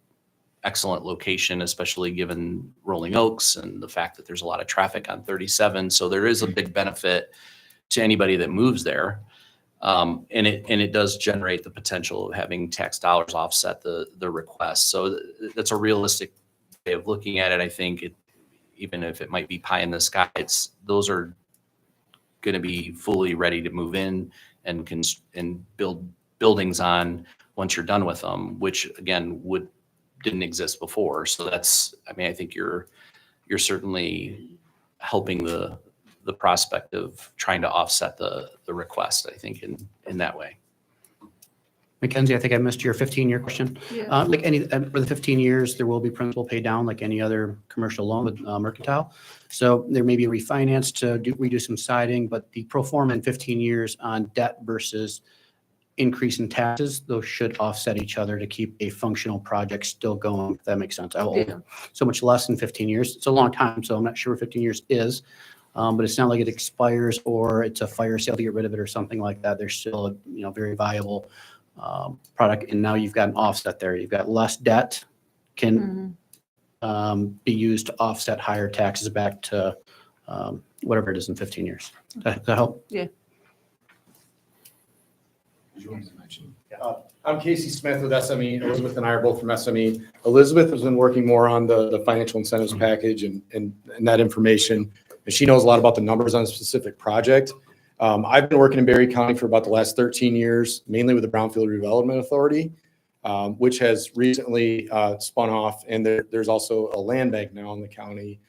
excellent location, especially given Rolling Oaks and the fact that there's a lot of traffic on 37. So there is a big benefit to anybody that moves there. And it does generate the potential of having tax dollars offset the request. So that's a realistic way of looking at it. I think even if it might be pie in the sky, those are going to be fully ready to move in and build buildings on once you're done with them, which again didn't exist before. So I think you're certainly helping the prospect of trying to offset the request, I think, in that way. Mackenzie, I think I missed your 15-year question. Yeah. Like for the 15 years, there will be principal paid down like any other commercial loan with Mercantile. So there may be a refinance to redo some siding, but the pro forma in 15 years on debt versus increase in taxes, those should offset each other to keep a functional project still going, if that makes sense. I will own so much less than 15 years. It's a long time, so I'm not sure what 15 years is. But it's not like it expires or it's a fire sale to get rid of it or something like that. There's still a very viable product. And now you've got an offset there. You've got less debt can be used to offset higher taxes back to whatever it is in 15 years. Does that help? Yeah. I'm Casey Smith with SME. Elizabeth and I are both from SME. Elizabeth has been working more on the financial incentives package and that information. And she knows a lot about the numbers on a specific project. I've been working in Berry County for about the last 13 years, mainly with the Brownfield Redevelopment Authority, which has recently spun off. And there's also a land bank now in the county.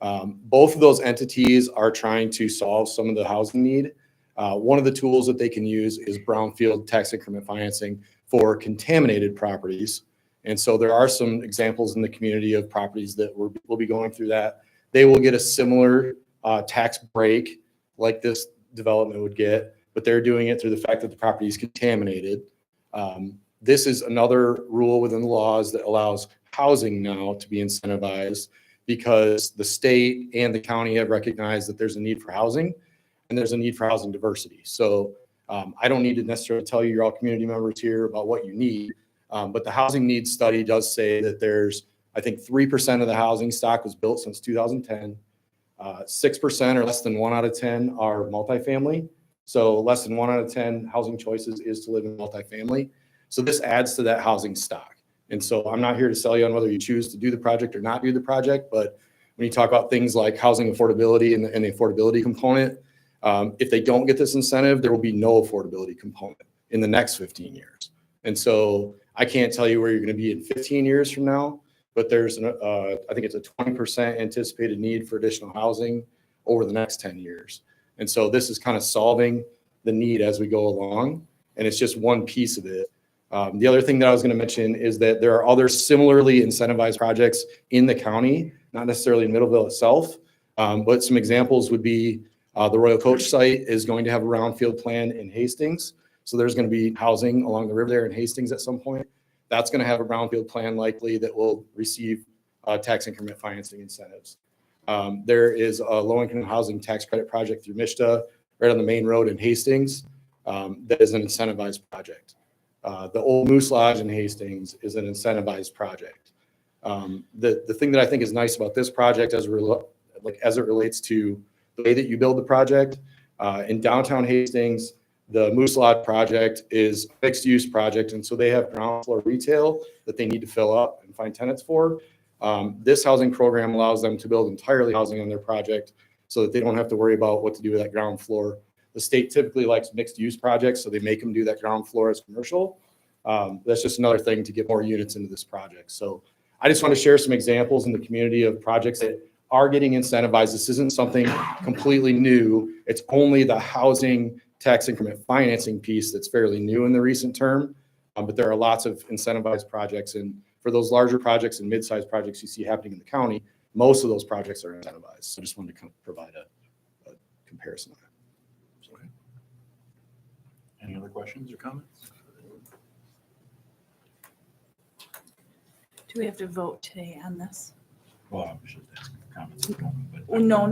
Both of those entities are trying to solve some of the housing need. One of the tools that they can use is Brownfield tax increment financing for contaminated properties. And so there are some examples in the community of properties that will be going through that. They will get a similar tax break like this development would get, but they're doing it through the fact that the property is contaminated. This is another rule within the laws that allows housing now to be incentivized because the state and the county have recognized that there's a need for housing and there's a need for housing diversity. So I don't need to necessarily tell you, you're all community members here, about what you need, but the housing needs study does say that there's, I think 3% of the housing stock was built since 2010. 6% or less than 1 out of 10 are multifamily. So less than 1 out of 10 housing choices is to live in multifamily. So this adds to that housing stock. And so I'm not here to sell you on whether you choose to do the project or not do the project. But when you talk about things like housing affordability and the affordability component, if they don't get this incentive, there will be no affordability component in the next 15 years. And so I can't tell you where you're going to be in 15 years from now. But there's, I think it's a 20% anticipated need for additional housing over the next 10 years. And so this is kind of solving the need as we go along. And it's just one piece of it. The other thing that I was going to mention is that there are other similarly incentivized projects in the county, not necessarily in Middleville itself, but some examples would be the Royal Coach site is going to have a brownfield plan in Hastings. So there's going to be housing along the river there in Hastings at some point. That's going to have a brownfield plan likely that will receive tax increment financing incentives. There is a low-income housing tax credit project through MISTA right on the main road in Hastings that is an incentivized project. The old Moose Lodge in Hastings is an incentivized project. The thing that I think is nice about this project as it relates to the way that you build the project, in downtown Hastings, the Moose Lodge project is a fixed use project. And so they have ground floor retail that they need to fill up and find tenants for. This housing program allows them to build entirely housing on their project so that they don't have to worry about what to do with that ground floor. The state typically likes mixed use projects, so they make them do that ground floor as commercial. That's just another thing to get more units into this project. So I just want to share some examples in the community of projects that are getting incentivized. This isn't something completely new. It's only the housing tax increment financing piece that's fairly new in the recent term. But there are lots of incentivized projects. And for those larger projects and mid-sized projects you see happening in the county, most of those projects are incentivized. So I just wanted to provide a comparison of that. Any other questions or comments? Do we have to vote today on this? Well, I was just asking for comments. But Well, no.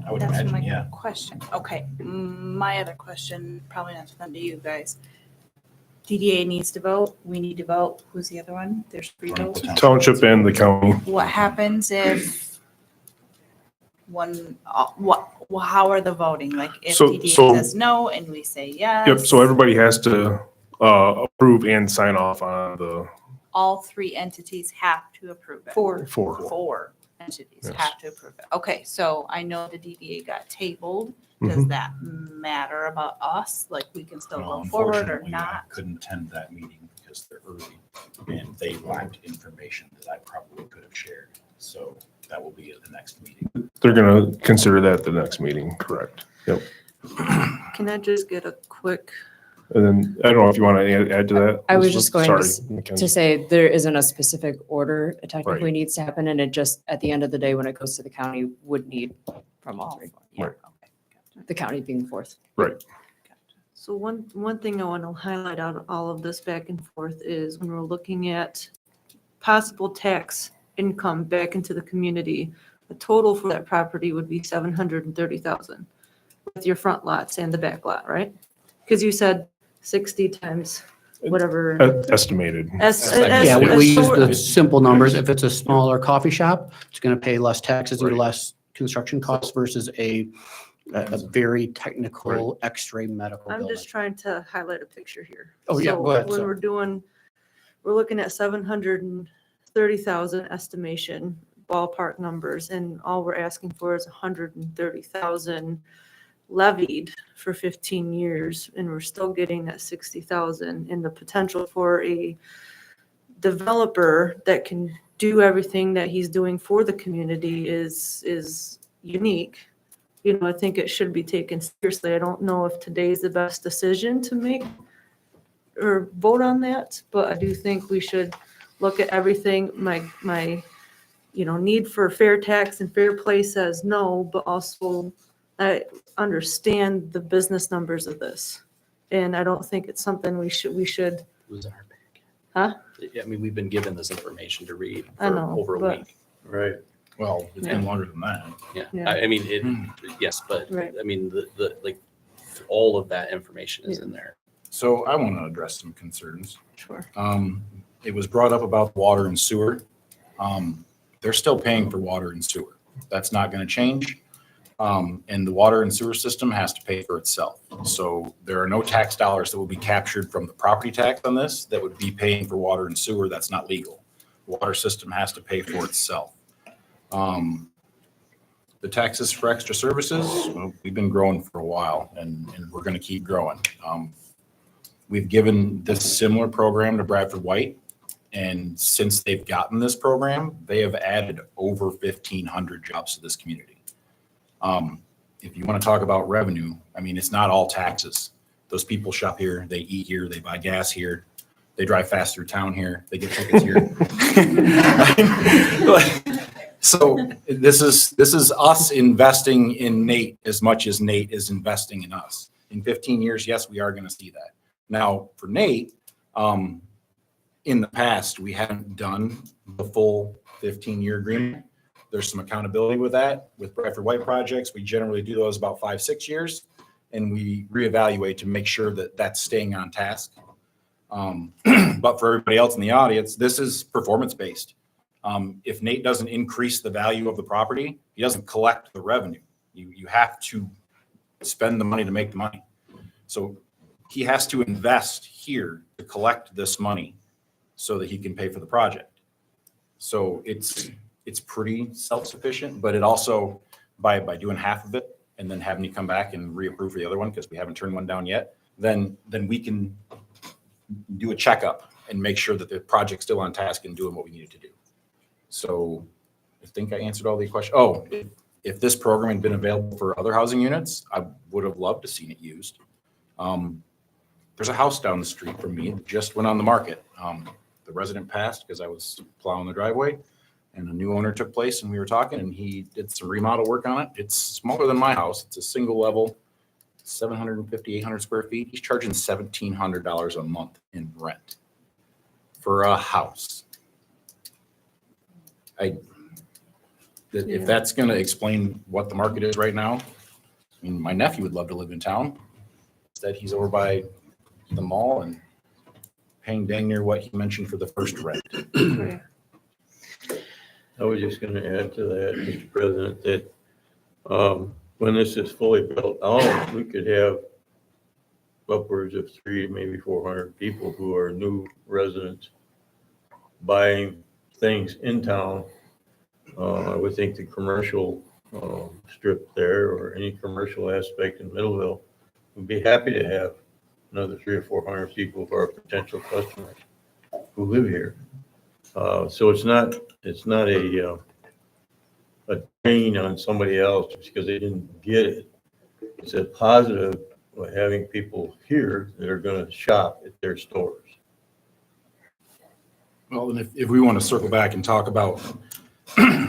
I would That's imagine, my yeah. question. Okay, my other question, probably not to them, to you guys. DDA needs to vote, we need to vote. Who's the other one? There's three votes. Township and the county. What happens if one, how are the voting? Like if So- DDA so- says no and we say yes? Yep, so everybody has to approve and sign off on the All three entities have to approve it. Four. Four entities Yes. have to approve it. Okay, so I know the DDA got tabled. Does Mhm. that matter about us? Like we can still Well, go forward or unfortunately, I not? couldn't attend that meeting because they're early and they lacked information that I probably could have shared. So that will be at the next meeting. They're going to consider that the next meeting, correct? Yep. Can I just get a quick, And then, I don't know if you want to add to that. I was just going to Sorry, Mackenzie. to say there isn't a specific order it technically Right. needs to happen, and it just, at the end of the day, when it goes to the county, would need from all three. Yeah, Right. okay. The county being fourth. Right. so one thing I want to highlight out of all of this back and forth is when we're looking at possible tax income back into the community, the total for that property would be 730,000 with your front lots and the back lot, right? Because you said 60 times whatever. Estimated. Yeah, we use the simple numbers. If it's a smaller coffee shop, it's going to pay less taxes due to Right. less construction costs versus a very technical X-ray medical I'm building. just trying to highlight a picture here. Oh, yeah, So go ahead, When sorry. we're looking at 730,000 estimation ballpark numbers, and all we're asking for is 130,000 levied for 15 years, and we're still getting that 60,000, and the potential for a developer that can do everything that he's doing for the community is unique. You know, I think it should be taken seriously. I don't know if today's the best decision to make or vote on that, but I do think we should look at everything. My need for fair tax and fair play says no, but also I understand the business numbers of this. And I don't think it's something we should, It was in our packet. Huh? I mean, we've been given this information to read I for know, over a but- week. Right. Well, it's been Yeah. longer than that. Yeah, Yeah. I mean, yes, but Right. I mean, like, all of that information is in there. So I want to address some concerns. sure. It was brought up about water and sewer. They're still paying for water and sewer. That's not going to change. And the water and sewer system has to pay for itself. So there are no tax dollars that will be captured from the property tax on this that would be paying for water and sewer. That's not legal. The water system has to pay for itself. The taxes for extra services, well, we've been growing for a while and we're going to keep growing. We've given this similar program to Bradford White. And since they've gotten this program, they have added over 1,500 jobs to this community. If you want to talk about revenue, I mean, it's not all taxes. Those people shop here, they eat here, they buy gas here. They drive fast through town here. They get tickets here. So this is us investing in Nate as much as Nate is investing in us. In 15 years, yes, we are going to see that. Now for Nate, in the past, we haven't done the full 15-year agreement. There's some accountability with that. With Bradford White projects, we generally do those about 5-6 years, and we reevaluate to make sure that that's staying on task. But for everybody else in the audience, this is performance-based. If Nate doesn't increase the value of the property, he doesn't collect the revenue. You have to spend the money to make the money. So he has to invest here to collect this money so that he can pay for the project. So it's pretty self-sufficient, but it also, by doing half of it and then having you come back and reapprove for the other one, because we haven't turned one down yet, then we can do a checkup and make sure that the project's still on task and doing what we needed to do. So I think I answered all the questions. Oh, if this program had been available for other housing units, I would have loved to seen it used. There's a house down the street from me that just went on the market. The resident passed because I was plowing the driveway, and a new owner took place, and we were talking, and he did some remodel work on it. It's smaller than my house. It's a single level, 750, 800 square feet. He's charging $1,700 a month in rent for a house. If that's going to explain what the market is right now, I mean, my nephew would love to live in town. Instead, he's over by the mall and paying dang near what he mentioned for the first rent. I was just going to add to that, Mr. President, that when this is fully built out, we could have upwards of 300, maybe 400 people who are new residents buying things in town. I would think the commercial strip there, or any commercial aspect in Middleville, would be happy to have another 300 or 400 people who are potential customers who live here. So it's not a drain on somebody else just because they didn't get it. It's a positive by having people here that are going to shop at their stores. Well, and if we want to circle back and talk about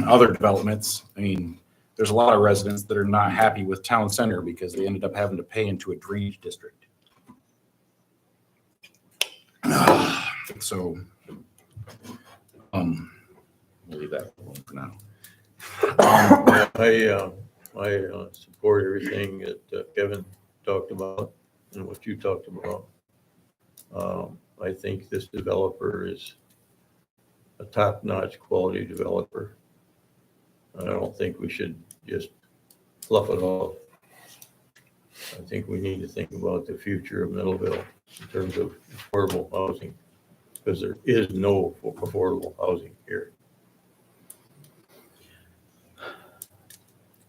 other developments, I mean, there's a lot of residents that are not happy with Town Center because they ended up having to pay into a drainage district. So, we'll leave that alone for now. I support everything that Kevin talked about and what you talked about. I think this developer is a top-notch quality developer. I don't think we should just fluff it all. I think we need to think about the future of Middleville in terms of affordable housing, because there is no affordable housing here.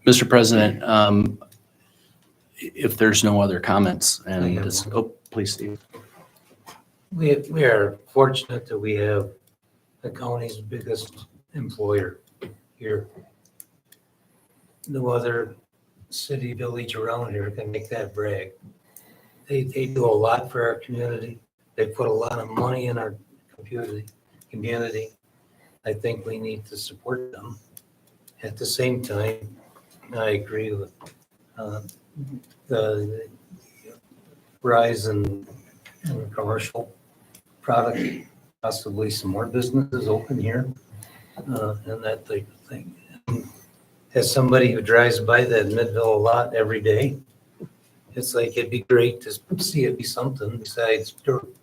Mr. President, if there's no other comments, and this, oh, please, Steve. We are fortunate that we have the county's biggest employer here. No other city, village around here can make that brag. They do a lot for our community. They put a lot of money in our community. I think we need to support them. At the same time, I agree with the rise in commercial product, possibly some more businesses open here, and that type of thing. As somebody who drives by that Midville a lot every day, it's like it'd be great to see it be something besides dirt,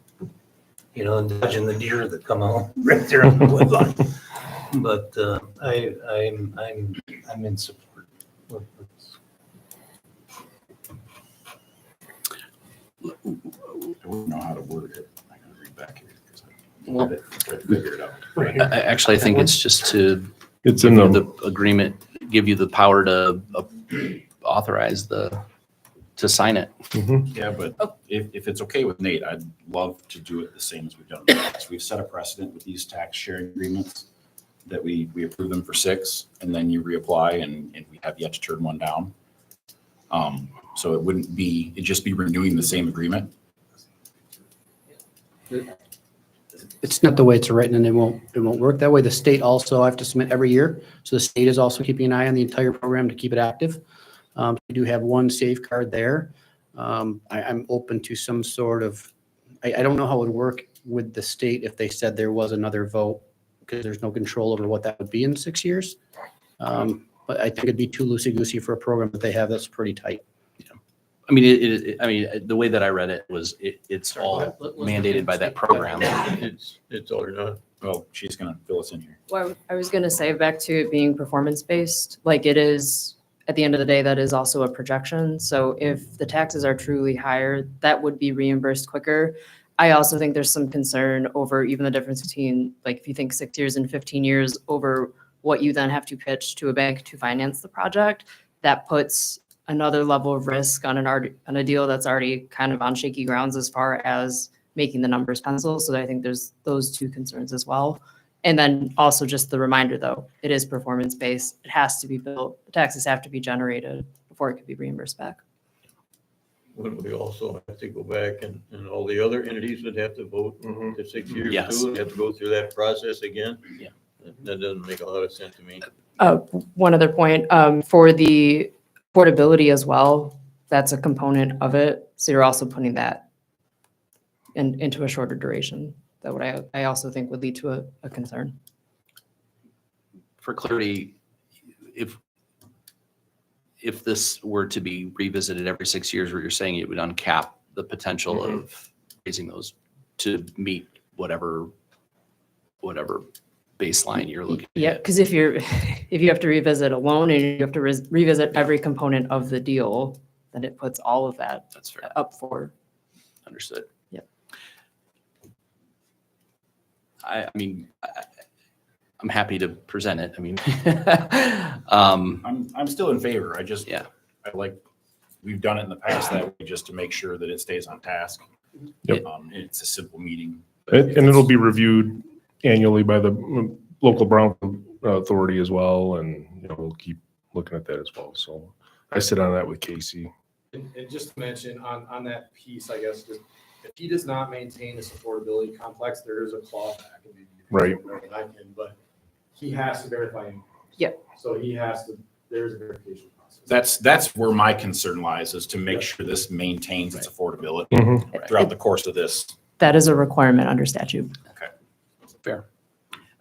you know, and dodging the deer that come out right there on the woodline. But I'm in support of this. I wouldn't know how to word it. I gotta read back here because Well, I figured it out. Actually, I think it's just to It's give in you the, the agreement, give you the power to authorize to sign it. Yeah, but if it's okay with Nate, I'd love to do it the same as we've done in the past. We've set a precedent with these tax sharing agreements that we approve them for 6, and then you reapply, and we have yet to turn one down. So it'd just be renewing the same agreement. It's not the way it's written, and it won't work that way. The state also, I have to submit every year. So the state is also keeping an eye on the entire program to keep it active. We do have one safeguard there. I'm open to some sort of, I don't know how it would work with the state if they said there was another vote, because there's no control over what that would be in 6 years. But I think it'd be too loosey-goosey for a program that they have that's pretty tight. I mean, I mean, the way that I read it was it's all mandated by that program. It's all or not. Well, she's gonna fill us in here. Well, I was going to say back to it being performance-based, like it is, at the end of the day, that is also a projection. So if the taxes are truly higher, that would be reimbursed quicker. I also think there's some concern over even the difference between, like, if you think 6 years and 15 years over what you then have to pitch to a bank to finance the project, that puts another level of risk on on a deal that's already kind of on shaky grounds as far as making the numbers pencil. So I think there's those two concerns as well. And then also just the reminder, though, it is performance-based. It has to be built. The taxes have to be generated before it could be reimbursed back. Wouldn't we also have to go back and all the other entities would have to vote to 6 years Yes. too? And have to go through that process again? Yeah. That doesn't make a lot of sense to me. One other point, for the portability as well, that's a component of it. So you're also putting that into a shorter duration. That would, I also think would lead to a concern. For clarity, if this were to be revisited every 6 years, where you're saying it would uncap the potential of raising those to meet whatever baseline you're looking at. Yeah, because if you have to revisit a loan and you have to revisit every component of the deal, then it puts all of that That's fair. up for. Understood. Yep. I mean, I'm happy to present it. I mean, I'm still in favor. I like, we've done it in the past that way just to make sure that it stays on task. Yep. It's a simple meeting. And it'll be reviewed annually by the local Brown Authority as well, and we'll keep looking at that as well. So I sit on that with Casey. And just to mention on that piece, I guess, just if he does not maintain this affordability complex, there is a clawback. And maybe you can Right. go more than I can, but he has to verify income. Yep. So he has to, there's a verification process. That's where my concern lies, is to make sure this maintains its affordability throughout the course of this. That is a requirement under statute. Okay. Fair.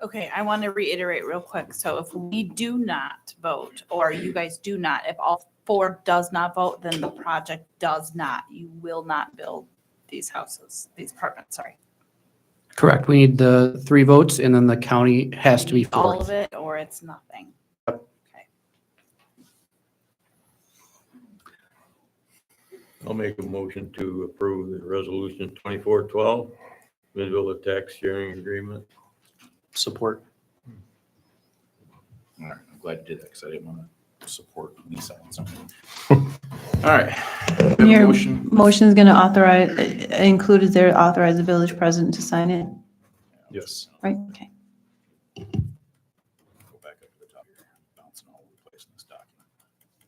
Okay, I want to reiterate real quick. So if we do not vote, or you guys do not, if all four does not vote, then the project does not. You will not build these houses, these apartments, sorry. Correct. We need the 3 votes, and then the county has to be All 4th. of it, or it's nothing. I'll make a motion to approve the resolution 2412, Midville tax sharing agreement. Support. All right, I'm glad you did that because I didn't want to support Lisa on something. All right. We have a Your motion. motion is going to authorize, include is there authorize the village president to sign it, Yes. right? Okay. Go back up to the top here. Bouncing all over the place in this document.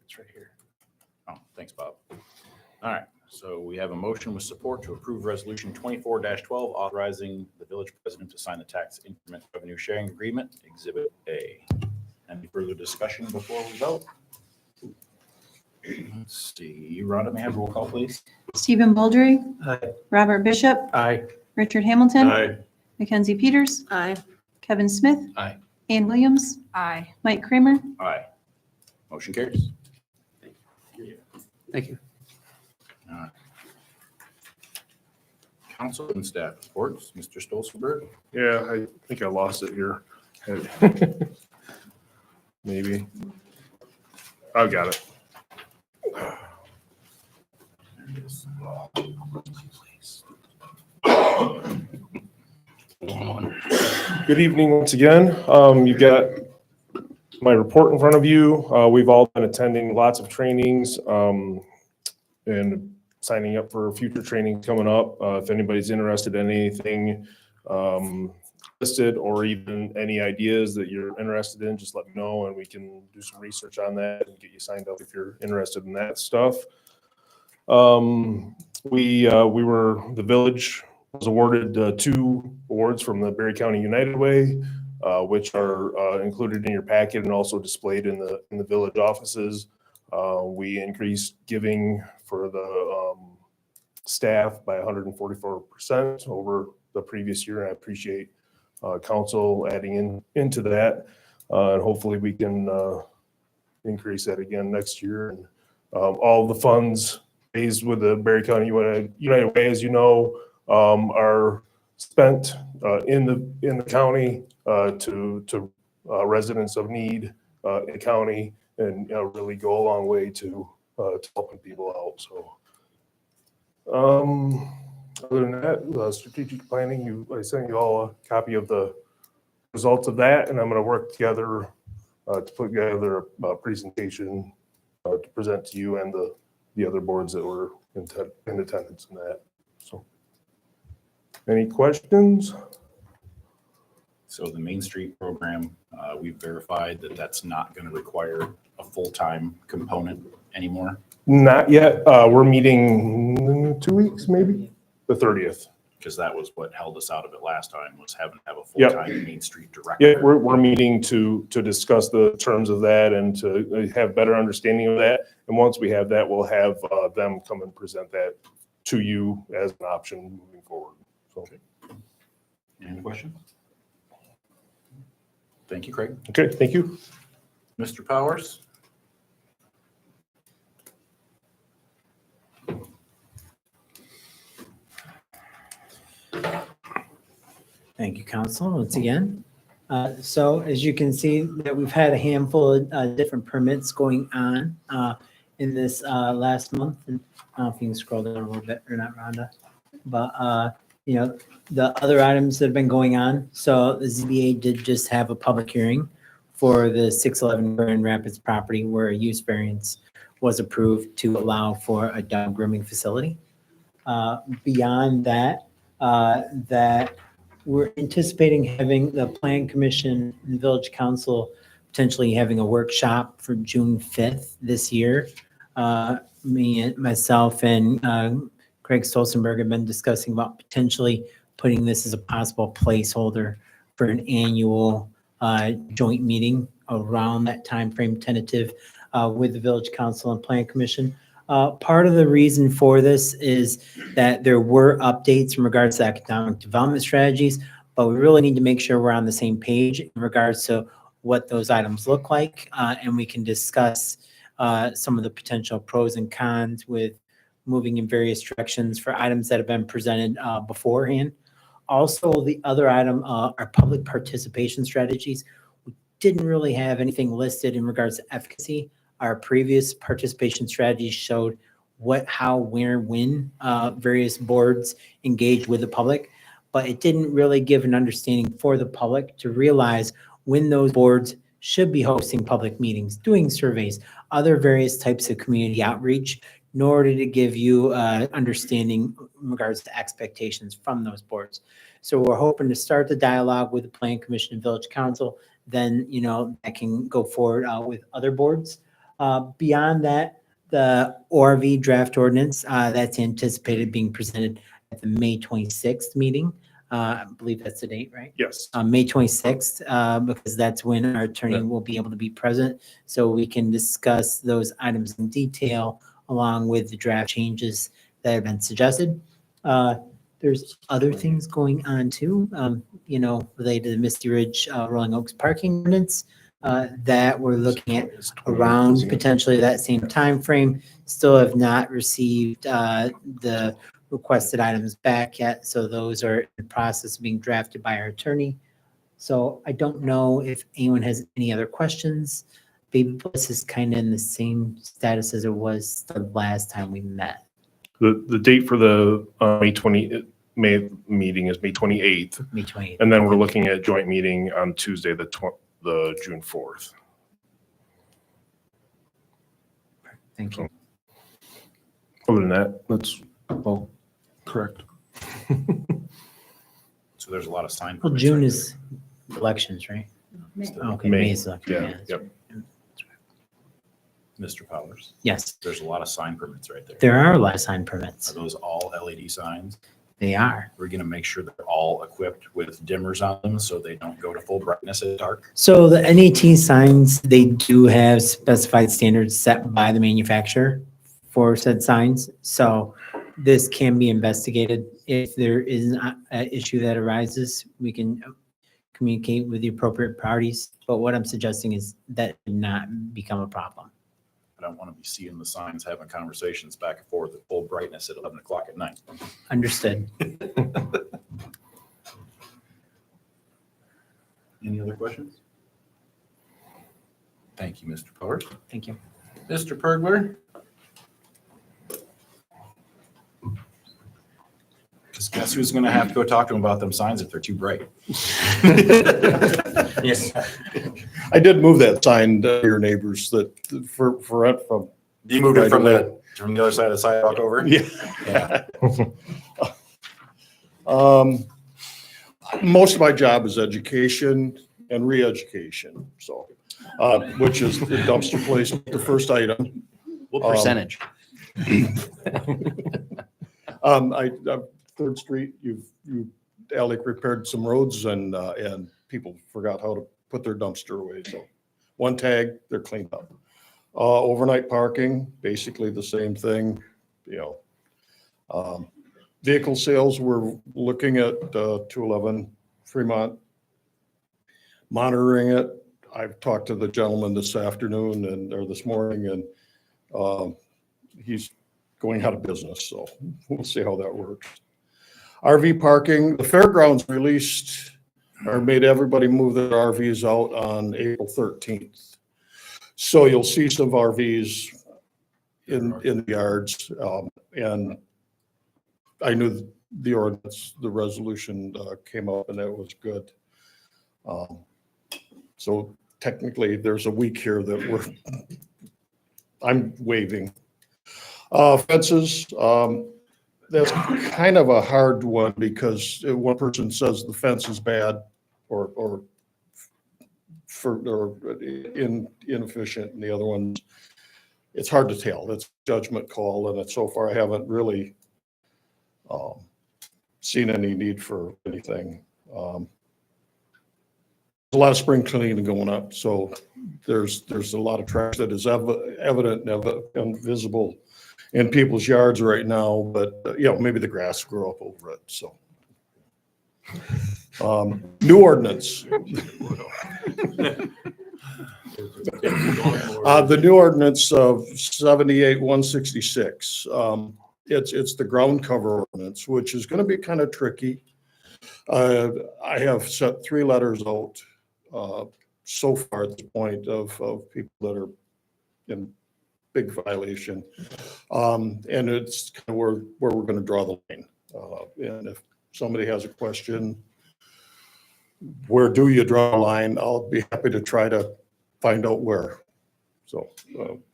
It's right here. Oh, thanks, Bob. All right, so we have a motion with support to approve resolution 24-12, authorizing the village president to sign the tax increment revenue sharing agreement, Exhibit A. Any further discussion before we vote? Let's see, Rhonda, may I have roll call, please? Stephen Boldry, Aye. Robert Bishop, Aye. Richard Hamilton, Aye. Mackenzie Peters, Aye. Kevin Smith, Aye. Ann Williams, Aye. Mike Kramer. Aye. Motion carries. Thank you. All right. Council and staff reports, Mr. Stolzenberg. Yeah, I think I lost it here. Maybe. I've got it. There it is. Good evening once again. You've got my report in front of you. We've all been attending lots of trainings and signing up for future trainings coming up. If anybody's interested in anything listed or even any ideas that you're interested in, just let me know and we can do some research on that and get you signed up if you're interested in that stuff. The village was awarded 2 awards from the Berry County United Way, which are included in your packet and also displayed in the village offices. We increased giving for the staff by 144% over the previous year. I appreciate council adding into that. And hopefully we can increase that again next year. And all the funds raised with the Berry County United Way, as you know, are spent in the county to residents of need in the county, and really go a long way to helping people out. So other than that, strategic planning, I sent you all a copy of the results of that, and I'm going to work together to put together a presentation to present to you and the other boards that were in attendance in that. So, any questions? So the Main Street program, we've verified that that's not going to require a full-time component anymore. Not yet. We're meeting in 2 weeks, maybe the 30th. Because that was what held us out of it last time, was having to have a Yep. full-time Main Street director. Yeah, we're meeting to discuss the terms of that and to have better understanding of that. And once we have that, we'll have them come and present that to you as an option moving forward. So, Any questions? Thank you, Craig. okay, thank you. Mr. Powers? Thank you, council, once again. So as you can see, that we've had a handful of different permits going on in this last month. And I don't know if you can scroll down a little bit or not, Rhonda. But, you know, the other items that have been going on. So the ZBA did just have a public hearing for the 611 Grand Rapids property where a use variance was approved to allow for a dog grooming facility. Beyond that, we're anticipating having the Plan Commission and Village Council potentially having a workshop for June 5th this year. Myself and Craig Stolzenberg have been discussing about potentially putting this as a possible placeholder for an annual joint meeting around that timeframe, tentative with the Village Council and Plan Commission. Part of the reason for this is that there were updates in regards to economic development strategies, but we really need to make sure we're on the same page in regards to what those items look like, and we can discuss some of the potential pros and cons with moving in various directions for items that have been presented beforehand. Also, the other item are public participation strategies. We didn't really have anything listed in regards to efficacy. Our previous participation strategies showed what, how, where, when various boards engage with the public, but it didn't really give an understanding for the public to realize when those boards should be hosting public meetings, doing surveys, other various types of community outreach, in order to give you understanding in regards to expectations from those boards. So we're hoping to start the dialogue with the Plan Commission and Village Council, then, you know, that can go forward with other boards. Beyond that, the ORV draft ordinance that's anticipated being presented at the May 26th meeting. I believe that's the date, right? Yes. May 26th, because that's when our attorney will be able to be present. So we can discuss those items in detail along with the draft changes that have been suggested. There's other things going on too, you know, related to the Misty Ridge Rolling Oaks parking ordinance. That we're looking at around potentially that same time frame. Still have not received the requested items back yet, so those are in the process of being drafted by our attorney. So I don't know if anyone has any other questions. Baby Bliss is kind of in the same status as it was the last time we met. The date for the May meeting is May 28th. May 28th. And then we're looking at joint meeting on Tuesday, the June 4th. Thank you. Other than that, that's all correct. So there's a lot of sign. Well, permits June right is elections, right? there. Okay, May. May is election. Yeah, Yeah, that's yep. right. Mr. Powers. Yes, There's a lot of sign permits right there. there are a lot of sign permits. Are those all LED signs? They are. We're going to make sure they're all equipped with dimmers on them so they don't go to full brightness at dark. So the NAT signs, they do have specified standards set by the manufacturer for said signs. So this can be investigated. If there is an issue that arises, we can communicate with the appropriate parties. But what I'm suggesting is that not become a problem. I don't want to be seeing the signs having conversations back and forth at full brightness at 11 o'clock at night. Understood. Any other questions? Thank you, Mr. Powers. Thank you. Mr. Pergler? Because guess who's going to have to go talk to them about them signs if they're too bright? Yes. I did move that sign to your neighbors that for from. You moved it from the other side of the sidewalk over? Yeah. Yeah. Most of my job is education and re-education, so, which is the dumpster placement, the first item. What percentage? Third Street, Alec repaired some roads and people forgot how to put their dumpster away, so one tag, they're cleaned up. Overnight parking, basically the same thing, you know. Vehicle sales, we're looking at 211 Fremont, monitoring it. I've talked to the gentleman this afternoon or this morning, and he's going out of business, so we'll see how that works. RV parking, the fairgrounds released or made everybody move their RVs out on April 13th. So you'll see some RVs in the yards, and I knew the ordinance, the resolution came up, and that was good. So technically, there's a week here that I'm waiving. Fences, that's kind of a hard one because one person says the fence is bad or inefficient, and the other one, it's hard to tell. It's a judgment call, and so far I haven't really seen any need for anything. There's a lot of spring cleaning going up, so there's a lot of trash that is evident and visible in people's yards right now, but maybe the grass will grow up over it. So, new ordinance. The new ordinance of 78-166. It's the ground cover ordinance, which is going to be kind of tricky. I have sent 3 letters out so far at this point of people that are in big violation. And it's kind of where we're going to draw the line. And if somebody has a question, where do you draw a line? I'll be happy to try to find out where. So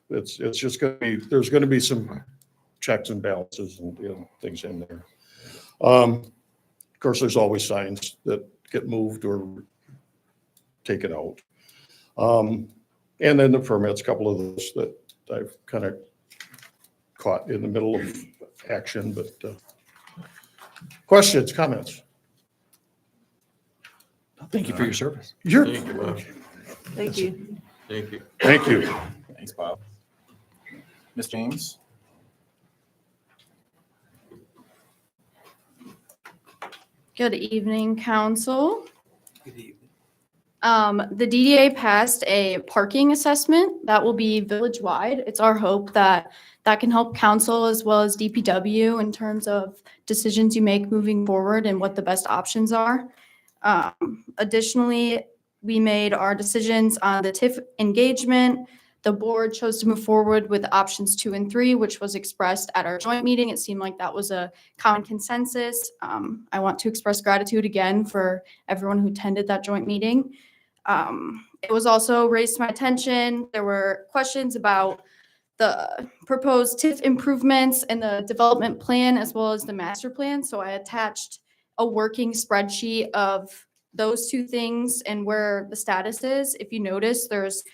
it's just going to be, there's going to be some checks and balances and things in there. Of course, there's always signs that get moved or taken out. And then the permits, a couple of those that I've kind of caught in the middle of action, but questions, comments? Thank you for your service. Sure. Thank you, Bob. Thank you. Thank you. Thank you. Thanks, Bob. Ms. James? Good evening, council. Good evening. The DDA passed a parking assessment that will be village-wide. It's our hope that that can help council as well as DPW in terms of decisions you make moving forward and what the best options are. Additionally, we made our decisions on the TIF engagement. The board chose to move forward with options 2 and 3, which was expressed at our joint meeting. It seemed like that was a common consensus. I want to express gratitude again for everyone who attended that joint meeting. It was also raised to my attention. There were questions about the proposed TIF improvements and the development plan as well as the master plan. So I attached a working spreadsheet of those 2 things and where the status is. If you notice, there's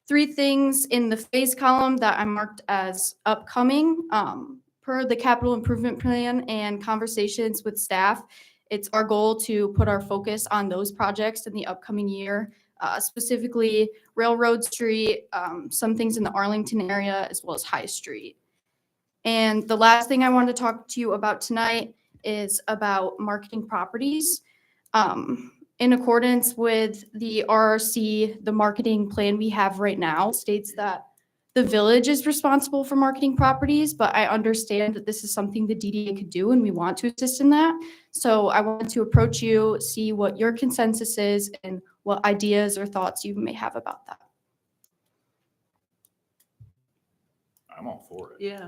3 things in the phase column that I marked as upcoming. per the capital improvement plan and conversations with staff, it's our goal to put our focus on those projects in the upcoming year, specifically Railroad Street, some things in the Arlington area, as well as High Street. And the last thing I wanted to talk to you about tonight is about marketing properties. In accordance with the RRC, the marketing plan we have right now states that the village is responsible for marketing properties, but I understand that this is something the DDA could do and we want to assist in that. So I wanted to approach you, see what your consensus is and what ideas or thoughts you may have about that. I'm all for it. Yeah.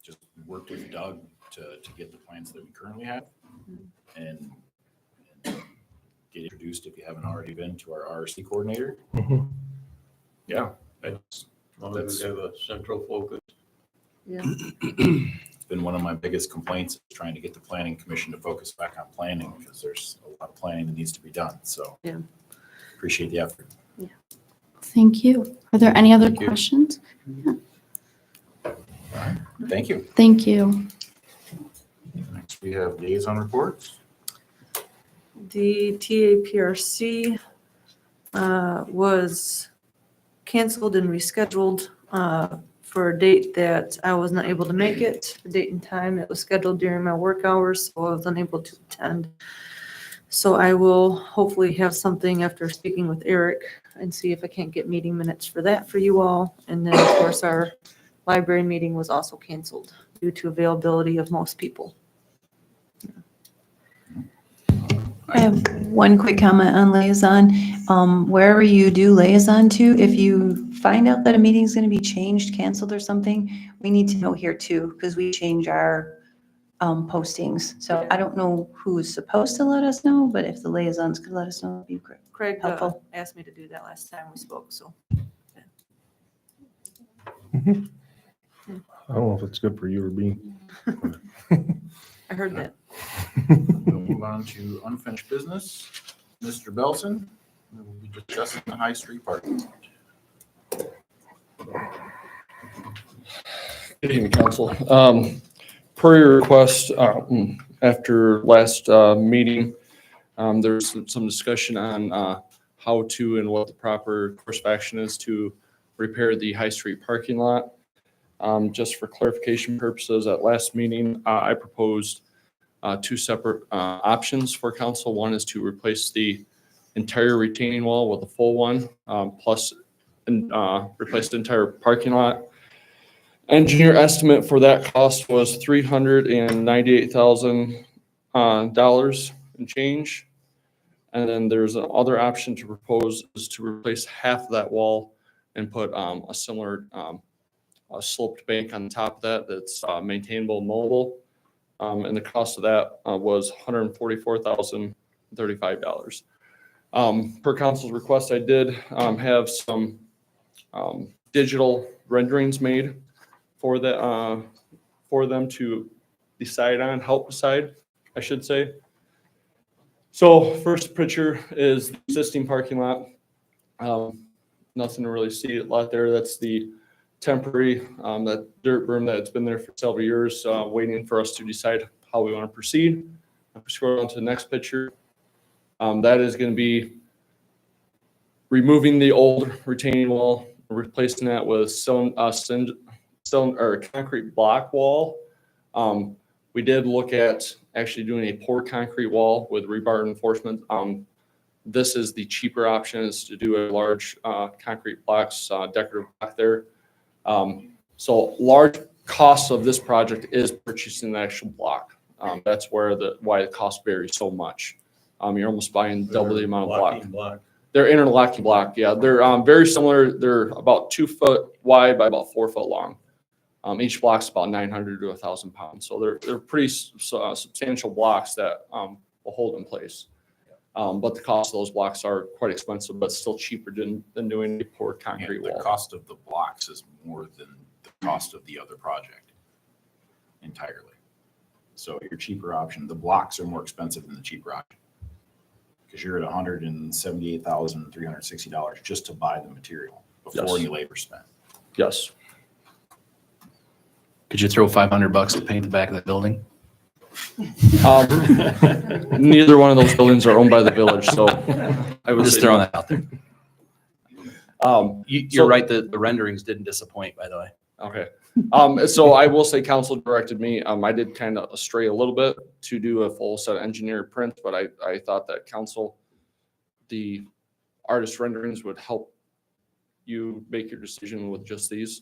Just worked with Doug to get the plans that we currently have and get introduced, if you haven't already been, to our RRC coordinator. Yeah, As long as we have a central focus. Yeah. It's been one of my biggest complaints, is trying to get the planning commission to focus back on planning, because there's a lot of planning that needs to be done. So Yeah. appreciate the effort. Thank you. Are there any other Thank you. questions? Thank you. Thank you. Next, we have liaison reports. The TAPRC was canceled and rescheduled for a date that I was not able to make it, the date and time. It was scheduled during my work hours, so I was unable to attend. So I will hopefully have something after speaking with Eric and see if I can't get meeting minutes for that for you all. And then, of course, our library meeting was also canceled due to availability of most people. I have one quick comment on liaison. Wherever you do liaison to, if you find out that a meeting is going to be changed, canceled or something, we need to know here too, because we change our postings. So I don't know who's supposed to let us know, but if the liaisons could let us know, it'd be great. Craig Helpful. asked me to do that last time we spoke, so. I don't know if it's good for you or me. I heard that. We'll move on to unfinished business. Mr. Belson, we will be discussing the High Street parking lot. Good evening, council. Per your request, after last meeting, there's some discussion on how to and what the proper course of action is to repair the High Street parking lot. Just for clarification purposes, at last meeting, I proposed two separate options for council. One is to replace the entire retaining wall with a full one, plus replace the entire parking lot. Engineer estimate for that cost was $398,000 and change. And then there's another option to propose is to replace half of that wall and put a similar sloped bank on top of that that's maintainable and mobile. And the cost of that was $144,035. Per council's request, I did have some digital renderings made for them to decide on, help decide, I should say. So first picture is the existing parking lot. Nothing to really see a lot there. That's the temporary, that dirt berm that's been there for several years, waiting for us to decide how we want to proceed. If we scroll on to the next picture, that is going to be removing the old retaining wall, replacing that with concrete block wall. We did look at actually doing a poured concrete wall with rebar reinforcement. This is the cheaper option, is to do a large concrete blocks, decorative block there. So large cost of this project is purchasing the actual block. That's why the cost varies so much. You're almost buying double the amount of block. They're interlocking block. Yeah, they're very similar. They're about 2 foot wide by about 4 foot long. Each block's about 900 to 1,000 pounds. So they're pretty substantial blocks that will hold in place. But the cost of those blocks are quite expensive, but still cheaper than doing a poured concrete wall. The cost of the blocks is more than the cost of the other project entirely. So your cheaper option, the blocks are more expensive than the cheaper option, because you're at $178,360 just to buy the material before any labor spent. Yes. Could you throw $500 to paint the back of that building? Neither one of those buildings are owned by the village, so I would Just say throwing no. that out there. So- You're right, the renderings didn't disappoint, by the way. Okay. So I will say council directed me, I did kind of stray a little bit to do a full set of engineered print, but I thought that council, the artist renderings would help you make your decision with just these.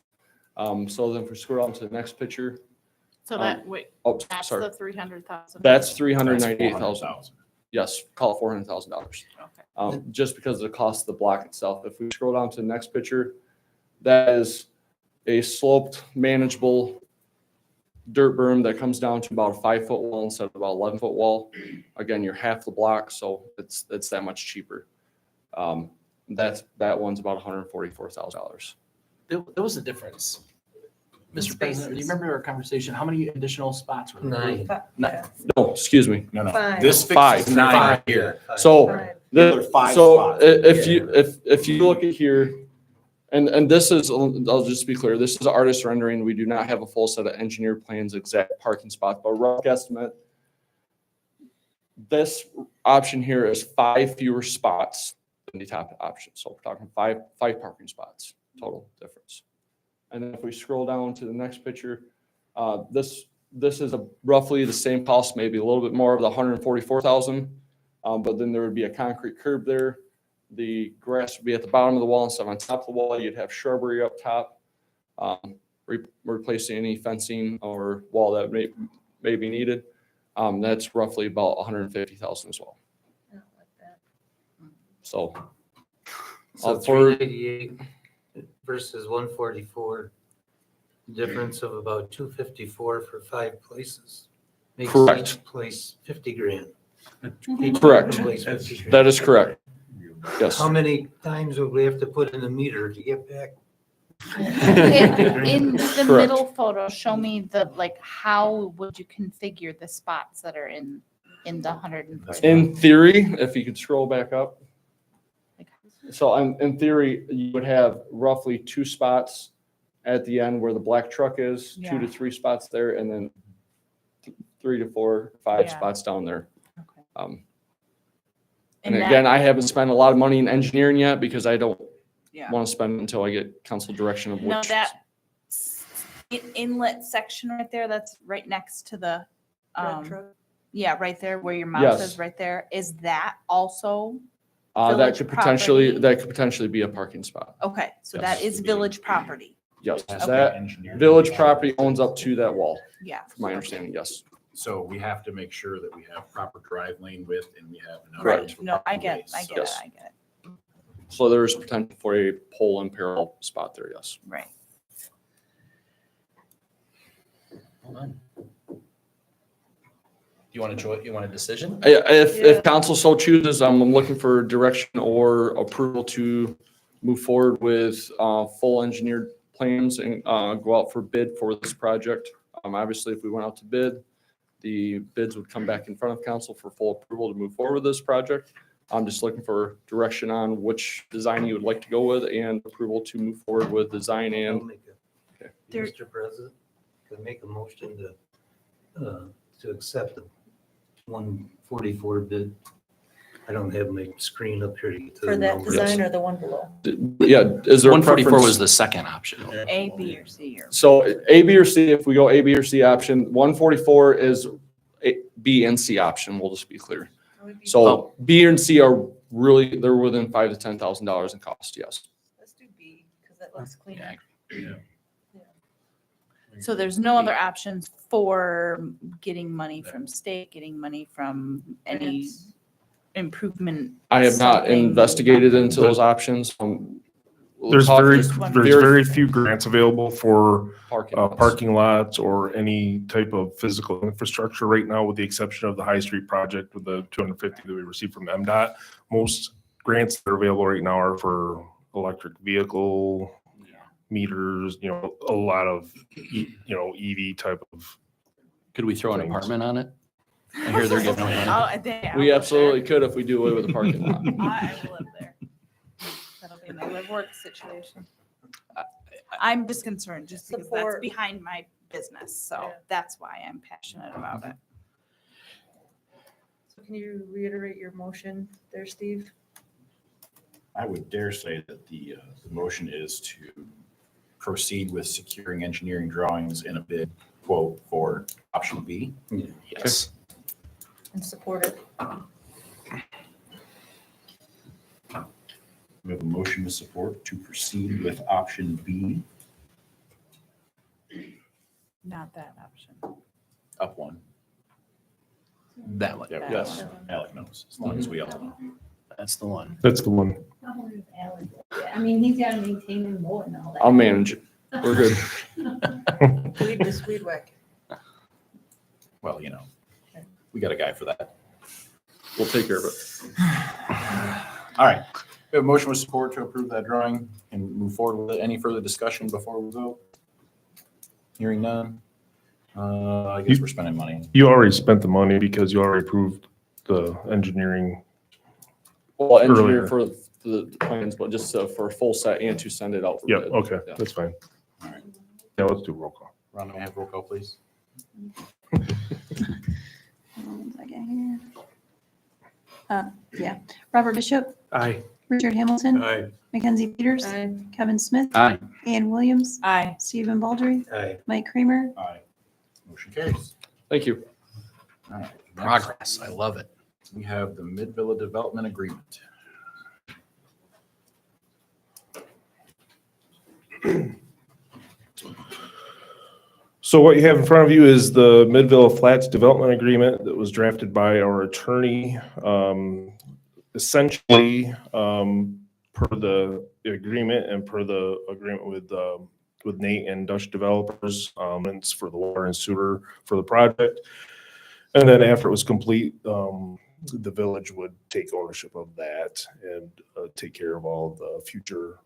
So then if we scroll down to the next picture. So that, wait, Oh, that's sorry. the 300,000. That's $398,000. 400,000. Yes, call it $400,000. Okay. Just because of the cost of the block itself. If we scroll down to the next picture, that is a sloped, manageable dirt berm that comes down to about a 5-foot wall instead of about 11-foot wall. Again, you're half the block, so it's that much cheaper. That one's about $144,000. There was a difference. Mr. President, do you remember our conversation? How many additional spots were there? 9. No, excuse me. No, no. Five. This Five. fixes 9 right here. So, There are 5 so spots. if you look at here, and this is, I'll just be clear, this is artist rendering. We do not have a full set of engineered plans, exact parking spots, but rough estimate. This option here is 5 fewer spots than the top option. So we're talking five parking spots total difference. And then if we scroll down to the next picture, this is roughly the same cost, maybe a little bit more of the 144,000. But then there would be a concrete curb there. The grass would be at the bottom of the wall instead of on top of the wall. You'd have shrubbery up top, replacing any fencing or wall that may be needed. That's roughly about 150,000 as well. So, So for 388 versus 144, difference of about 254 for 5 places. Makes Correct. each place 50 grand. Correct. Place 50 grand. That is correct. Yes. How many times would we have to put in a meter to get back? In the Correct. middle photo, show me how would you configure the spots that are in the 140? In theory, if you could scroll back up. So in theory, you would have roughly 2 spots at the end where the black truck is, 2 Yeah. to 3 spots there, and then 3 to 4, 5 Yeah. spots down there. Okay. And And again, that- I haven't spent a lot of money in engineering yet because I don't Yeah. want to spend until I get council direction of No, which. that inlet section right there, that's right next to the, yeah, right there where your mouse Yes. is, right there. Is that also, That village could property? potentially be a parking spot. okay, so that Yes. is village property. Yes, Has to be that engineered. village property owns up to that wall, Yeah. from my understanding, yes. So we have to make sure that we have proper drive lane width and we have enough. Correct. room for No, I parking get it, space. I get it, Yes. I get it. So there is potential for a pole and parallel spot there, yes. Right. Hold on. You want a decision? If council so chooses, I'm looking for direction or approval to move forward with full engineered plans and go out for bid for this project. Obviously, if we went out to bid, the bids would come back in front of council for full approval to move forward with this project. I'm just looking for direction on which design you would like to go with and approval to move forward with design I'll and. make a- Okay. Mr. President, could I make a motion to accept the 144 bid? I don't have my screen up here to get to the For that numbers. design or the one below? Yeah, is there a 144 preference? was the second option. A, B, or C, or. So A, B, or C, if we go A, B, or C option, 144 is B and C option, we'll just be clear. So B and C are really, they're within $5,000 to $10,000 in cost, yes. Let's do B, because that looks cleaner. So there's no other options for getting money from state, getting money from any improvement? I have not something? investigated into those options. There's There's very few grants available for Parking lots. parking lots or any type of physical infrastructure right now, with the exception of the High Street project with the 250 that we received from MDOT. Most grants that are available right now are for electric vehicle meters, a lot of, EV type of. Could we throw an apartment on it? I hear they're giving away money. We absolutely could if we do away with the parking lot. I will live there. That'll be my live work situation. I'm just concerned, just because that's Support. behind my business. So that's why I'm passionate about it. So can you reiterate your motion there, Steve? I would dare say that the motion is to proceed with securing engineering drawings in a bid quote for option B. Yes. And support it. We have a motion to support to proceed with option B, Not that option. up one. That one. Yeah, Yes. Alec knows, as long as we all know. That's the one. That's the one. I mean, he's gotta maintain and mow it and all that. I'll manage it. We're good. Weed this weed whack. Well, you know, we got a guy for that. We'll take care of it. All right. We have a motion with support to approve that drawing and move forward with it. Any further discussion before we vote? Hearing none. I guess we're spending money. You already spent the money because you already approved the engineering. Well, engineer Earlier. for the plans, but just for a full set and to send it out for Yep, bid. okay, Yeah. that's fine. All right. Yeah, let's do roll call. Ron, may I have roll call, please? Hold on 1 second here. Yeah, Robert Bishop, Aye. Richard Hamilton, Aye. Mackenzie Peters, Aye. Kevin Smith, Aye. Ann Williams, Aye. Stephen Baldry, Aye. Mike Kramer, Aye. Motion carries. Thank you. All right. Next, Progress. I love it. we have the Mid-Villa Development Agreement. So what you have in front of you is the Midville Flats Development Agreement that was drafted by our attorney. Essentially, per the agreement and per the agreement with Nate and Dutch Developers, it's for the water and sewer for the project. And then after it was complete, the village would take ownership of that and take care of all the future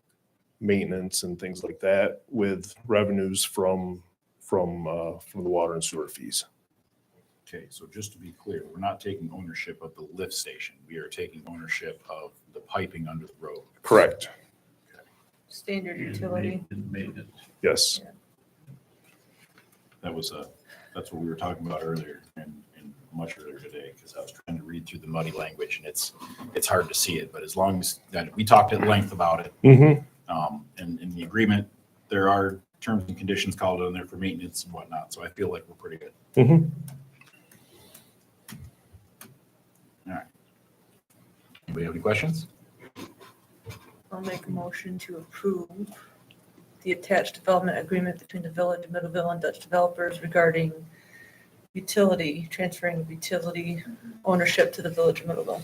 maintenance and things like that with revenues from the water and sewer fees. Okay, so just to be clear, we're not taking ownership of the lift station. We are taking ownership of the piping under the road. Correct. Standard utility. Yes. That's what we were talking about earlier and much earlier today, because I was trying to read through the muddy language and it's hard to see it, but as long as that, we talked at length about it. And in the agreement, there are terms and conditions called on there for maintenance and whatnot, so I feel like we're pretty good. All right. Anybody have any questions? I'll make a motion to approve the attached development agreement between the Village of Middleville and Dutch Developers regarding transferring utility ownership to the Village of Middleville.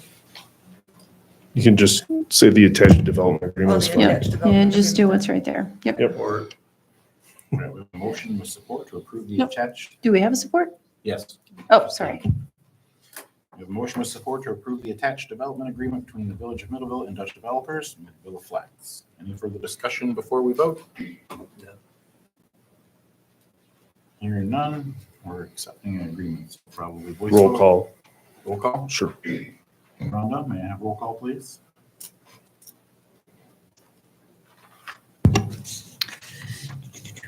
You can just say the attached development agreement. is the fine. attached development Yeah, just do agreement. what's right there. Yep. Yep. All right, we have a motion with support to approve the Nope. attached. Do we have a support? Yes. Oh, sorry. We have a motion with support to approve the attached development agreement between the Village of Middleville and Dutch Developers, Middleville Flats. Any further discussion before we vote? Hearing none, we're accepting an agreement, so probably voice Roll vote. call. Roll call. Sure. Rhonda, may I have roll call, please?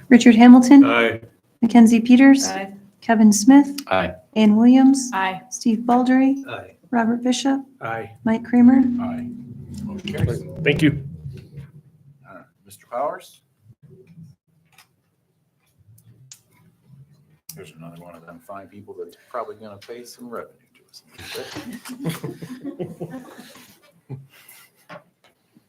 Richard Hamilton, Aye. Mackenzie Peters, Aye. Kevin Smith, Aye. Ann Williams, Aye. Steve Baldry, Aye. Robert Bishop, Aye. Mike Kramer. Aye. Motion carries. Thank you. All right, Mr. Powers? Here's another one of them fine people that's probably gonna pay some revenue to us.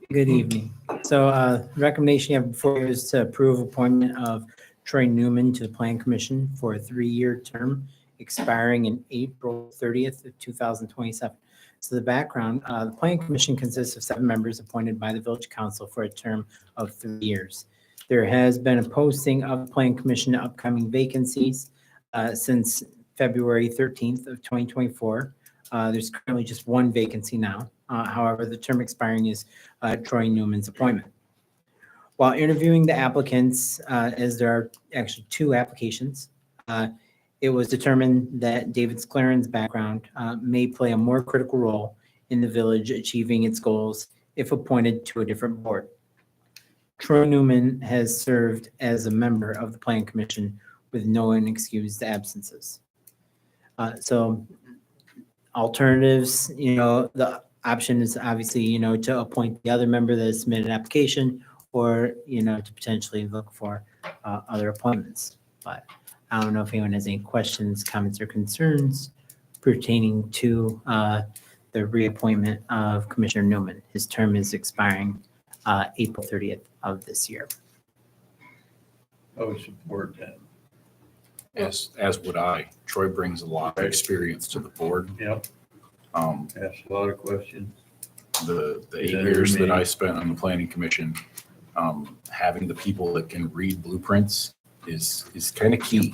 Good evening. So recommendation you have before you is to approve appointment of Troy Newman to the Plan Commission for a 3-year term expiring in April 30th of 2027. So the background, the Plan Commission consists of 7 members appointed by the Village Council for a term of 3 years. There has been a posting of the Plan Commission upcoming vacancies since February 13th of 2024. There's currently just 1 vacancy now. However, the term expiring is Troy Newman's appointment. While interviewing the applicants, as there are actually 2 applications, it was determined that David Sclaren's background may play a more critical role in the village achieving its goals if appointed to a different board. Troy Newman has served as a member of the Plan Commission with no unexcused absences. So alternatives, the option is obviously, to appoint the other member that submitted an application or, to potentially look for other appointments. But I don't know if anyone has any questions, comments, or concerns pertaining to the reappointment of Commissioner Newman. His term is expiring April 30th of this year. I would support that. As would I. Troy brings a lot of experience to the board. Yep. Um, Ask a lot of questions. the 8 Is that years that remaining? I spent on the planning commission, having the people that can read blueprints is kind of key.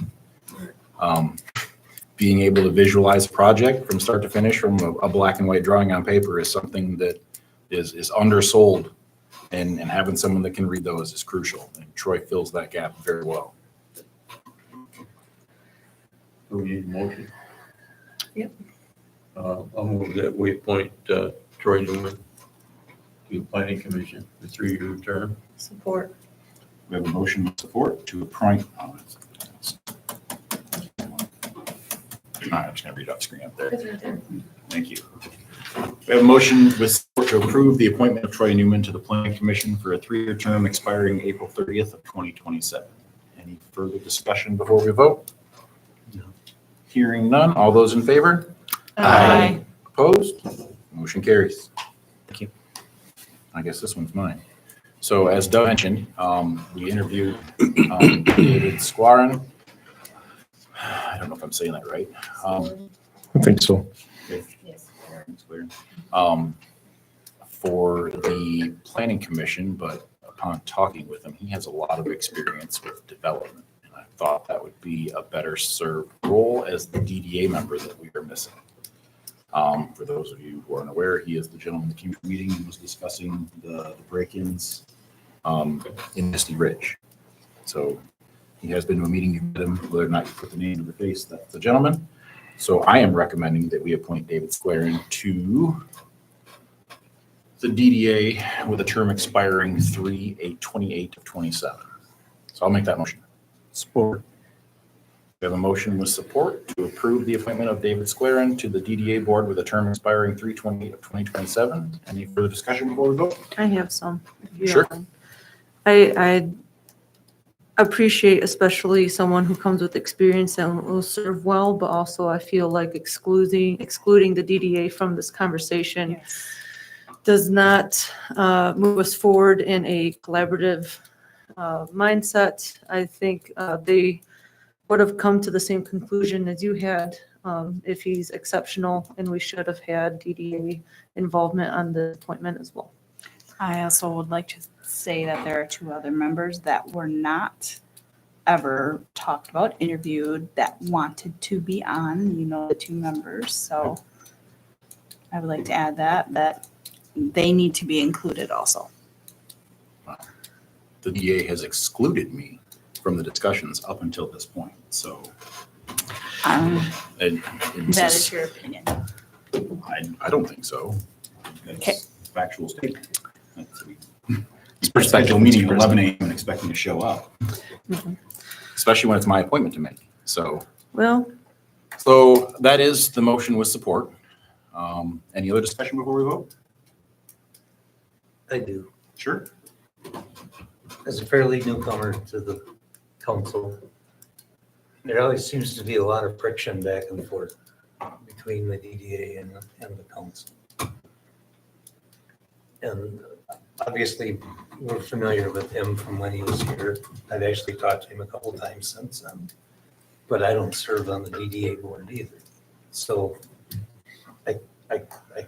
Being able to visualize a project from start to finish from a black and white drawing on paper is something that is undersold, and having someone that can read those is crucial. And Troy fills that gap very well. Do we need a motion? Yep. I'll move that we appoint Troy Newman to the planning commission for 3-year term. Support. We have a motion with support to appoint. I'm just going to read off screen up there. Thank you. We have a motion with support to approve the appointment of Troy Newman to the Planning Commission for a 3-year term expiring April 30th of 2027. Any further discussion before we vote? Hearing none. All those in favor? Aye. Opposed? Motion carries. Thank you. I guess this one's mine. So as Doug mentioned, we interviewed David Squarin. I don't know if I'm saying that right. I think so. Okay. For the planning commission, but upon talking with him, he has a lot of experience with development. And I thought that would be a better served role as the DDA member that we are missing. For those of you who aren't aware, he is the gentleman that came to the meeting and was discussing the break-ins in Misty Ridge. So he has been to a meeting, you've met him, whether or not you put the name to the face, that's the gentleman. So I am recommending that we appoint David Squaring to the DDA with a term expiring 3/8/28 of 27. So I'll make that motion. Support. We have a motion with support to approve the appointment of David Squaring to the DDA board with a term expiring 3/28 of 2027. Any further discussion before we vote? I have some. if you Sure. don't mind. I appreciate especially someone who comes with experience and will serve well, but also I feel like excluding the DDA from this conversation does not move us forward in a collaborative mindset. I think they would have come to the same conclusion as you had if he's exceptional, and we should have had DDA involvement on the appointment as well. I also would like to say that there are 2 other members that were not ever talked about, interviewed, that wanted to be on, the 2 members. So I would like to add that they need to be included also. The DA has excluded me from the discussions up until this point, so. And this That is your opinion. I don't think so. Okay. That's factual statement. It's perspective meeting at 11 a.m. and expecting to show up, especially when it's my appointment to make. So Well, that is the motion with support. Any other discussion before we vote? I do. Sure. As a fairly newcomer to the council, there always seems to be a lot of friction back and forth between the DDA and the council. And obviously, we're familiar with him from when he was here. I've actually talked to him a couple times since then, but I don't serve on the DDA board either. So I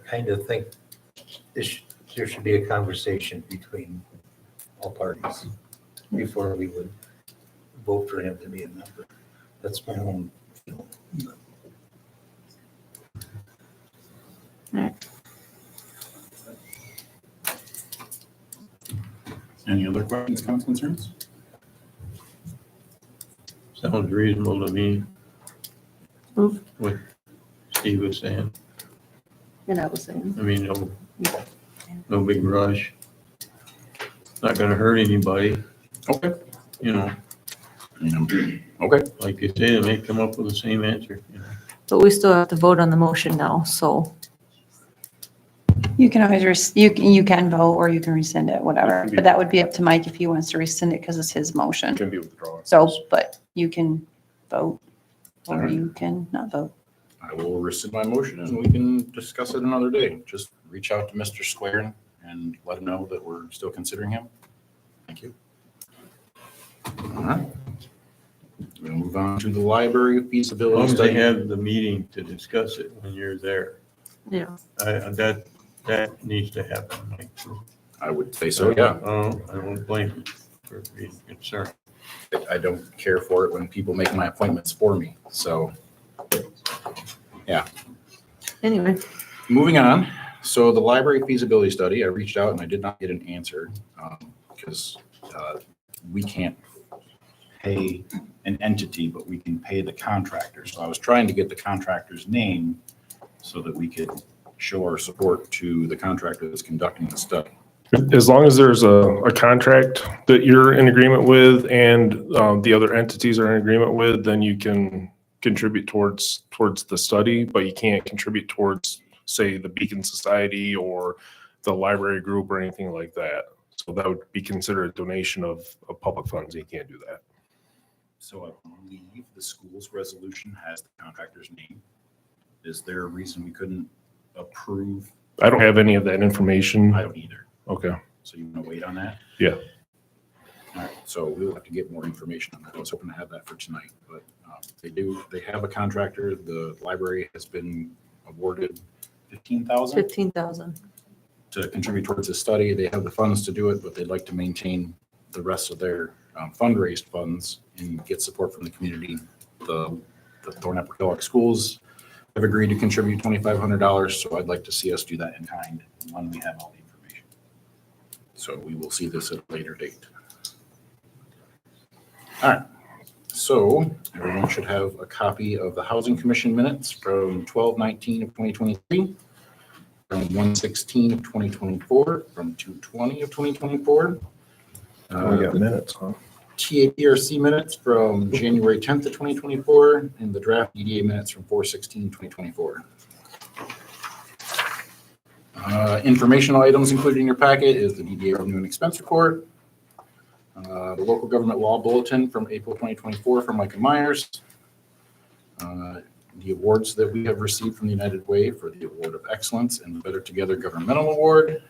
kind of think there should be a conversation between all parties before we would vote for him to be a member. That's my own feeling. Any other questions, comments, concerns? Sounds reasonable to me. Move. What Steve was saying. And I was saying. I mean, no big rush. Not gonna hurt anybody. Okay. Okay. Like you say, they may come up with the same answer. You know. But we still have to vote on the motion now, so. You can always, you can vote or you can rescind it, whatever. But that would be up to Mike if he wants to rescind it because it's his motion. Can be withdrawn. So, but you can vote or Alright. you can not vote. I will rescind my motion and we can discuss it another day. Just reach out to Mr. Square and let him know that we're still considering him. Thank you. All right. We'll move on to the library As long feasibility as they study. have the meeting to discuss it when you're there. Yeah. That needs to happen, Mike. I would say so, yeah. I don't blame you for being concerned. I don't care for it when people make my appointments for me. So, yeah. Anyway, Moving on. So the library feasibility study, I reached out and I did not get an answer because we can't pay an entity, but we can pay the contractor. So I was trying to get the contractor's name so that we could show our support to the contractor that's conducting the study. As long as there's a contract that you're in agreement with and the other entities are in agreement with, then you can contribute towards the study, but you can't contribute towards, say, the Beacon Society or the library group or anything like that. So that would be considered a donation of public funds. You can't do that. So I believe the school's resolution has the contractor's name. Is there a reason we couldn't approve? I don't have any of that information. I don't either. Okay. So you want to wait on that? Yeah. All right, so we'll have to get more information on that. I was hoping to have that for tonight, but they have a contractor. The library has been awarded $15,000 15,000. to contribute towards the study. They have the funds to do it, but they'd like to maintain the rest of their fundraised funds and get support from the community. The Thorn Apple schools have agreed to contribute $2,500, so I'd like to see us do that in kind when we have all the information. So we will see this at a later date. All right, so everyone should have a copy of the Housing Commission minutes from 12/19 of 2023, from 1/16 of 2024, from 2/20 of 2024. We got minutes, huh? TAPRC minutes from January 10th of 2024, and the draft EDA minutes from 4/16/2024. Informational items included in your packet is the DDA revenue and expense report, the local government law bulletin from April 2024 from Micah Myers, the awards that we have received from the United Way for the Award of Excellence and the Better Together Governmental Award,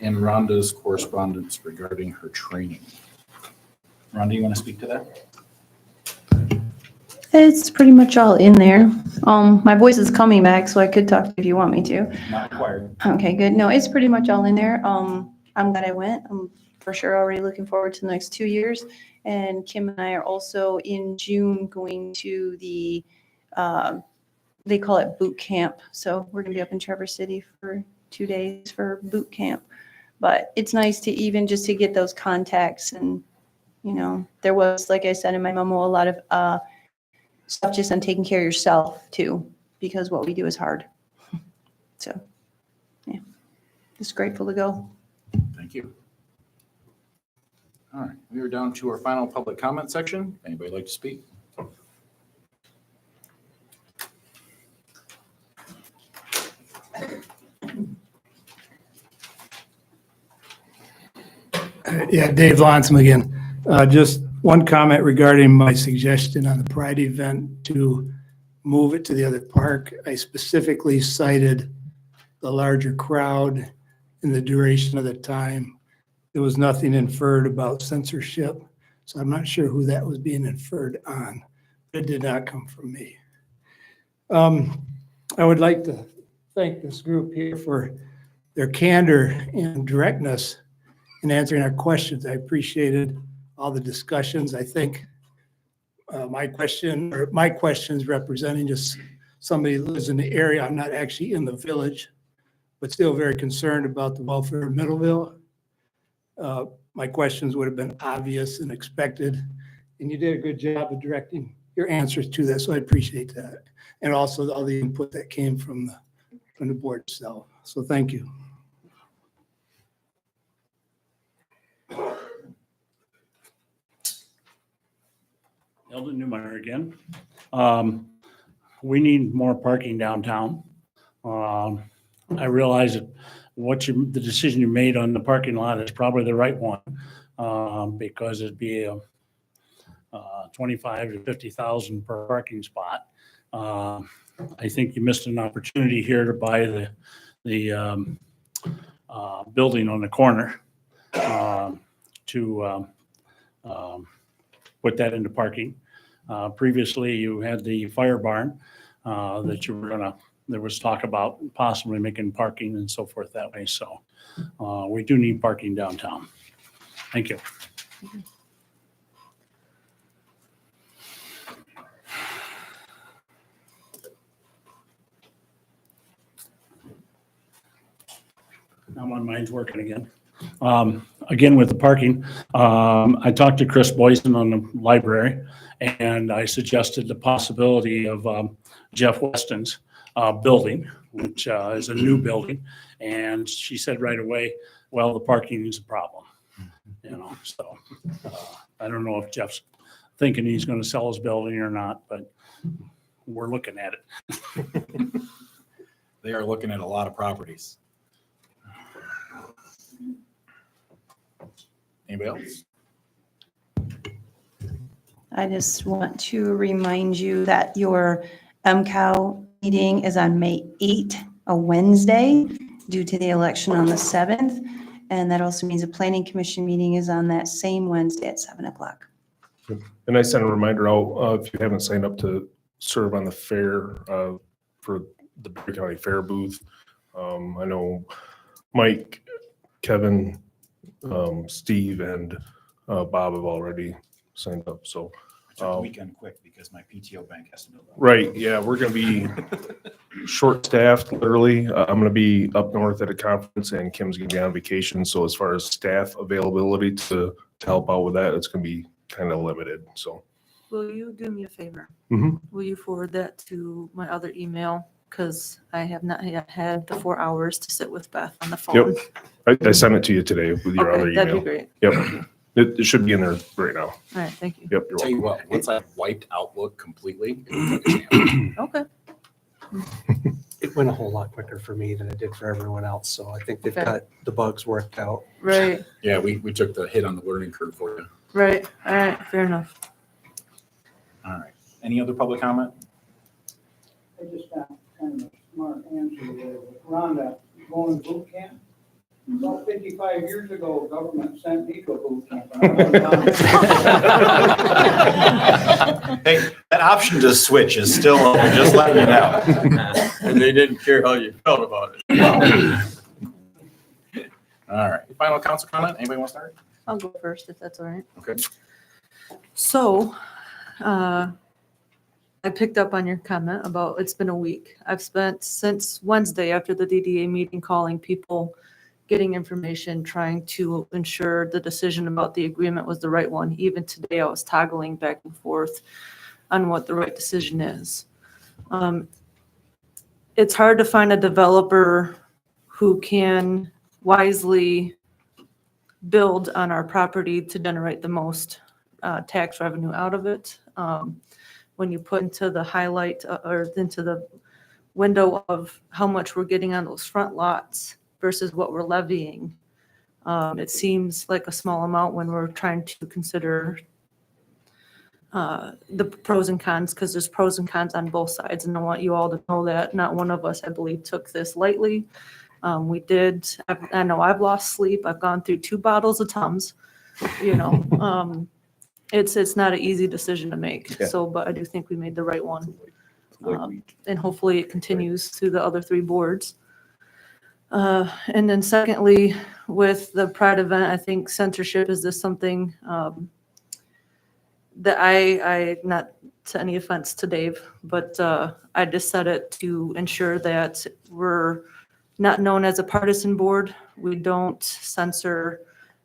and Rhonda's correspondence regarding her training. Rhonda, you want to speak to that? It's pretty much all in there. My voice is coming back, so I could talk if you want me to. Not required. Okay, good. No, it's pretty much all in there. I'm glad I went. I'm for sure already looking forward to the next 2 years. And Kim and I are also in June going to the, they call it boot camp. So we're gonna be up in Traverse City for 2 days for boot camp. But it's nice to even just to get those contacts and, you know, there was, like I said in my memo, a lot of stuff just on taking care of yourself too, because what we do is hard. So, yeah, just grateful to go. Thank you. All right, we are down to our final public comment section. Anybody like to speak? Yeah, Dave Lonsman again. Just one comment regarding my suggestion on the Pride event to move it to the other park. I specifically cited the larger crowd and the duration of the time. There was nothing inferred about censorship, so I'm not sure who that was being inferred on. It did not come from me. I would like to thank this group here for their candor and directness in answering our questions. I appreciated all the discussions. I think my questions representing just somebody who lives in the area. I'm not actually in the village, but still very concerned about the welfare of Middleville. My questions would have been obvious and expected, and you did a good job of directing your answers to that, so I appreciate that. And also all the input that came from the board itself. So thank you. Eldon Newmeyer again. We need more parking downtown. I realize that the decision you made on the parking lot is probably the right one, because it'd be a 25 to 50,000 per parking spot. I think you missed an opportunity here to buy the building on the corner to put that into parking. Previously, you had the fire barn that you were there was talk about possibly making parking and so forth that way. So we do need parking downtown. Thank you. Now my mind's working again. Again, with the parking, I talked to Chris Boyson on the library, and I suggested the possibility of Jeff Weston's building, which is a new building. And she said right away, well, the parking is a problem. So I don't know if Jeff's thinking he's going to sell his building or not, but we're looking at it. They are looking at a lot of properties. Anybody else? I just want to remind you that your MCOW meeting is on May 8th, a Wednesday, due to the election on the 7th. And that also means the Planning Commission meeting is on that same Wednesday at 7 o'clock. And I sent a reminder out, if you haven't signed up to serve on the fair, for the Berry County Fair booth. I know Mike, Kevin, Steve, and Bob have already signed up, so. I took the weekend quick because my PTO bank has to build up. Right, yeah, we're gonna be short-staffed, literally. I'm gonna be up north at a conference, and Kim's gonna be on vacation, so as far as staff availability to help out with that, it's gonna be kind of limited, so. Will you do me a favor? Mhm. Will you forward that to my other email? Because I have not yet had the 4 hours to sit with Beth on the phone. Yep, I sent it to you today with your other Okay, email. that'd be great. Yep, it should be in there right now. All right, thank you. Yep, you're Tell you welcome. what, once I wiped Outlook completely, Okay. It went a whole lot quicker for me than it did for everyone else, so I think they've Okay. got the bugs worked out. Right, yeah, we took the hit on the learning curve for you. right. All right, fair enough. All right. Any other public comment? I just got kind of a smart answer there. With Rhonda going to boot camp, about 55 years ago, government sent me to a boot camp. And I went down. Hey, that option to switch is still open, just letting you know. And they didn't care how you felt about it. All right. Final council comment? Anybody want to start? I'll go first if that's all right. Okay. So, I picked up on your comment about it's been a week. I've spent since Wednesday after the DDA meeting calling people, getting information, trying to ensure the decision about the agreement was the right one. Even today, I was toggling back and forth on what the right decision is. It's hard to find a developer who can wisely build on our property to generate the most tax revenue out of it. When you put into the highlight or into the window of how much we're getting on those front lots versus what we're levying, it seems like a small amount when we're trying to consider the pros and cons, because there's pros and cons on both sides. And I want you all to know that not one of us, I believe, took this lightly. We did, I know I've lost sleep. I've gone through 2 bottles of Tums, it's not an easy decision to make. Yeah. So, but I do think we made the right one. And hopefully it continues through the other 3 boards. And then secondly, with the Pride event, I think censorship is just something that I, not to any offense to Dave, but I just said it to ensure that we're not known as a partisan board. We don't censor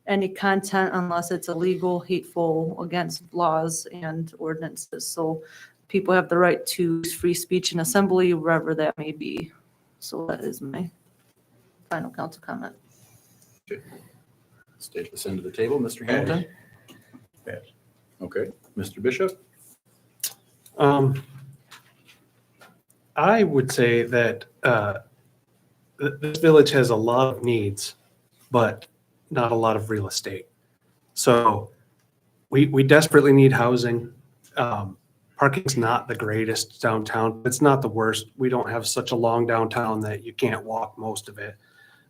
any content unless it's illegal, hateful, against laws and ordinances. So people have the right to free speech and assembly wherever that may be. So that is my final council comment. Let's take this into the table. Mr. Hamilton? Okay. Mr. Bishop? I would say that this village has a lot of needs, but not a lot of real estate. So we desperately need housing. Parking's not the greatest downtown. It's not the worst. We don't have such a long downtown that you can't walk most of it.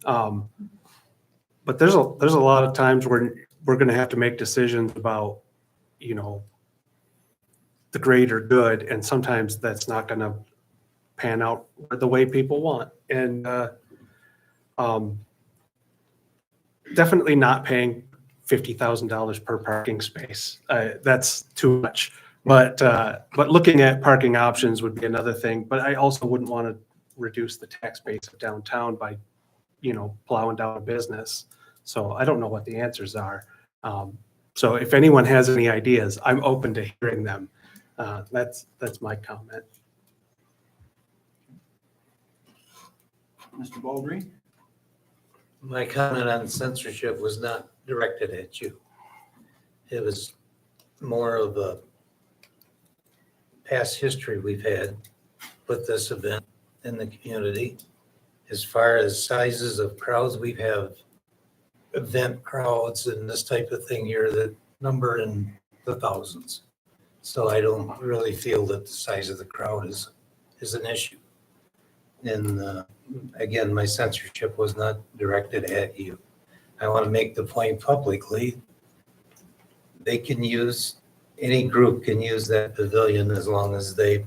But there's a lot of times where we're going to have to make decisions about, the great or good, and sometimes that's not going to pan out the way people want. And definitely not paying $50,000 per parking space. That's too much. But looking at parking options would be another thing. But I also wouldn't want to reduce the tax base of downtown by, plowing down a business. So I don't know what the answers are. So if anyone has any ideas, I'm open to hearing them. That's my comment. Mr. Baldry? My comment on censorship was not directed at you. It was more of a past history we've had with this event in the community. As far as sizes of crowds, we have event crowds and this type of thing here that number in the thousands. So I don't really feel that the size of the crowd is an issue. And again, my censorship was not directed at you. I want to make the point publicly. They can use, any group can use that pavilion as long as they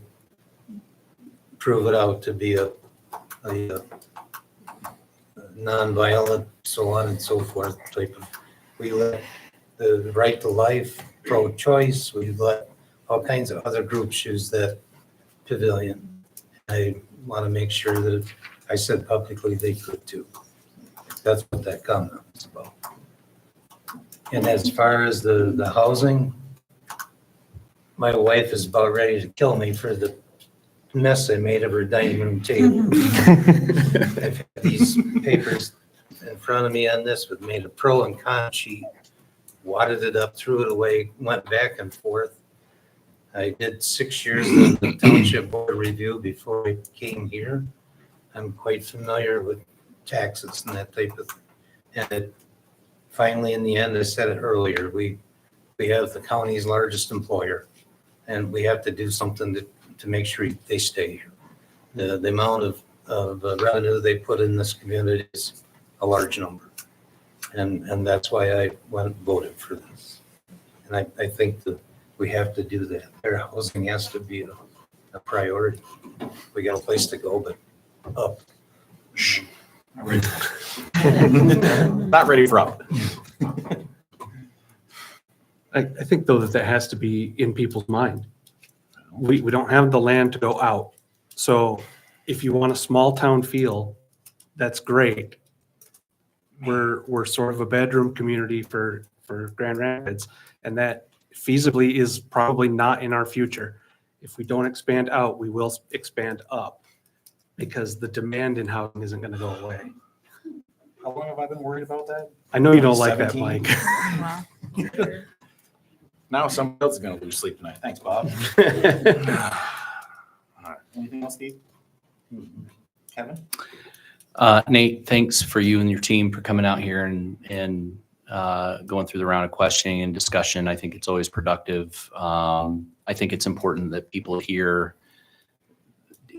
prove it out to be a nonviolent, so on and so forth type of. We let the right to life, pro-choice, we let all kinds of other groups use that pavilion. I want to make sure that I said publicly they could too. That's what that comment was about. And as far as the housing, my wife is about ready to kill me for the mess I made of her dining room table. I've had these papers in front of me on this, but made a pro and con sheet, wadded it up, threw it away, went back and forth. I did 6 years in the township board review before I came here. I'm quite familiar with taxes and that type of thing. And it, finally, in the end, I said it earlier, we have the county's largest employer, and we have to do something to make sure they stay here. The amount of revenue they put in this community is a large number. And that's why I went and voted for this. And I think that we have to do that. Their housing has to be a priority. We got a place to go, but up. Not ready for up. I think though that has to be in people's mind. We don't have the land to go out. So if you want a small town feel, that's great. We're sort of a bedroom community for Grand Rapids, and that feasibly is probably not in our future. If we don't expand out, we will expand up because the demand in housing isn't going to go away. How long have I been worried about that? I know you don't like that, 17. Mike. Wow. Now somebody else is going to lose sleep tonight. Thanks, Bob. All right. Anything else, Steve? Kevin? Nate, thanks for you and your team for coming out here and going through the round of questioning and discussion. I think it's always productive. I think it's important that people hear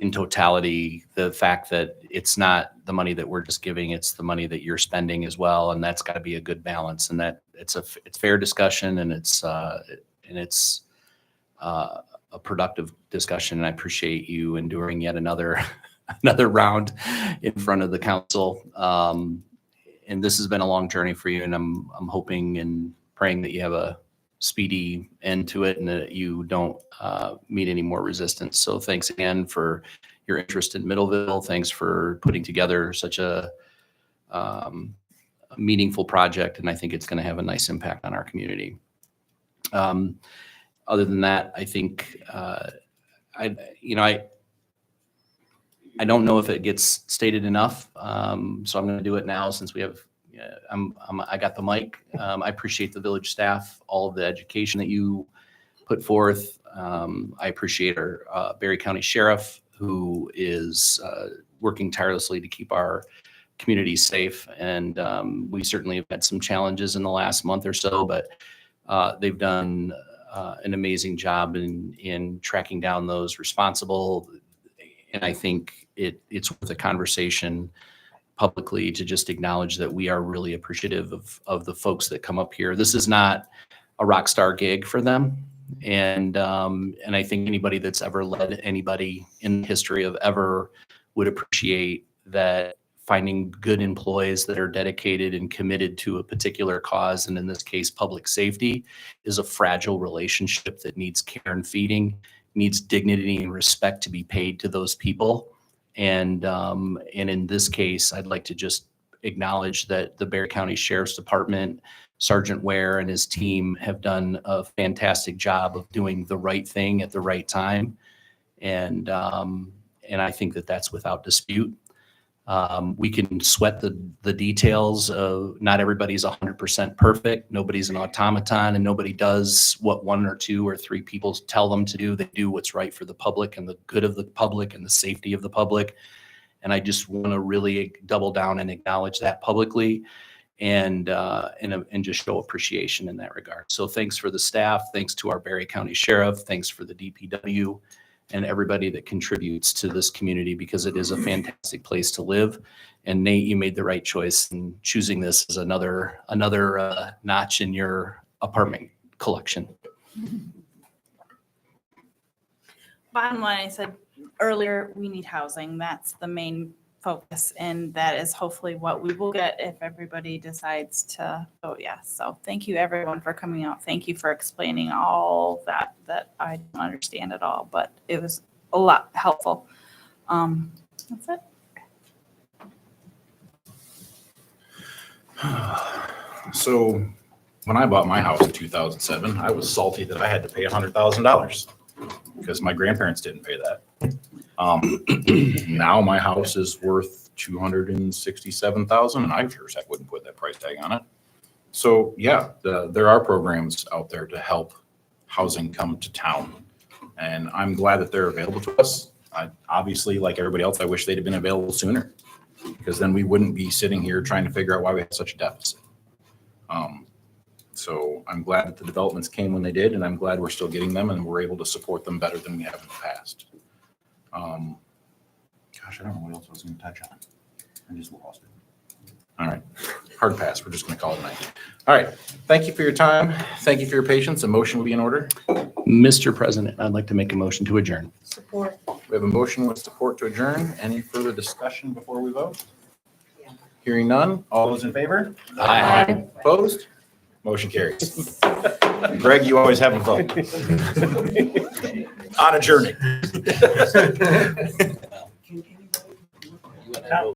in totality the fact that it's not the money that we're just giving, it's the money that you're spending as well, and that's got to be a good balance. And that it's fair discussion, and it's a productive discussion. And I appreciate you enduring yet another round in front of the council. And this has been a long journey for you, and I'm hoping and praying that you have a speedy end to it and that you don't meet any more resistance. So thanks again for your interest in Middleville. Thanks for putting together such a meaningful project, and I think it's going to have a nice impact on our community. Other than that, I think I don't know if it gets stated enough, so I'm going to do it now since we have. I got the mic. I appreciate the village staff, all of the education that you put forth. I appreciate our Berry County Sheriff, who is working tirelessly to keep our community safe. And we certainly have had some challenges in the last month or so, but they've done an amazing job in tracking down those responsible. And I think it's worth a conversation publicly to just acknowledge that we are really appreciative of the folks that come up here. This is not a rock star gig for them. And I think anybody that's ever led anybody in the history of ever would appreciate that finding good employees that are dedicated and committed to a particular cause, and in this case, public safety, is a fragile relationship that needs care and feeding, needs dignity and respect to be paid to those people. And in this case, I'd like to just acknowledge that the Berry County Sheriff's Department, Sergeant Ware and his team have done a fantastic job of doing the right thing at the right time. And I think that that's without dispute. We can sweat the details of not everybody's 100% perfect. Nobody's an automaton, and nobody does what one or two or three people tell them to do. They do what's right for the public and the good of the public and the safety of the public. And I just want to really double down and acknowledge that publicly and just show appreciation in that regard. So thanks for the staff. Thanks to our Berry County Sheriff. Thanks for the DPW. And everybody that contributes to this community, because it is a fantastic place to live. And Nate, you made the right choice in choosing this as another notch in your apartment collection. Bottom line, I said earlier, we need housing. That's the main focus, and that is hopefully what we will get if everybody decides to vote yes. So thank you everyone for coming out. Thank you for explaining all that I don't understand at all, but it was a lot helpful. That's it. So when I bought my house in 2007, I was salty that I had to pay $100,000 because my grandparents didn't pay that. Now my house is worth $267,000, and I sure as heck wouldn't put that price tag on it. So yeah, there are programs out there to help housing come to town, and I'm glad that they're available to us. Obviously, like everybody else, I wish they'd have been available sooner, because then we wouldn't be sitting here trying to figure out why we had such a deficit. So I'm glad that the developments came when they did, and I'm glad we're still getting them and we're able to support them better than we have in the past. Gosh, I don't know what else I was going to touch on. I just lost it. All right, hard pass. We're just going to call it a night. All right, thank you for your time. Thank you for your patience. A motion will be in order. Mr. President, I'd like to make a motion to adjourn. Support. We have a motion with support to adjourn. Any further discussion before we vote? Hearing none. All those in favor? Aye. Opposed? Motion carries. Greg, you always have a vote. On adjourning.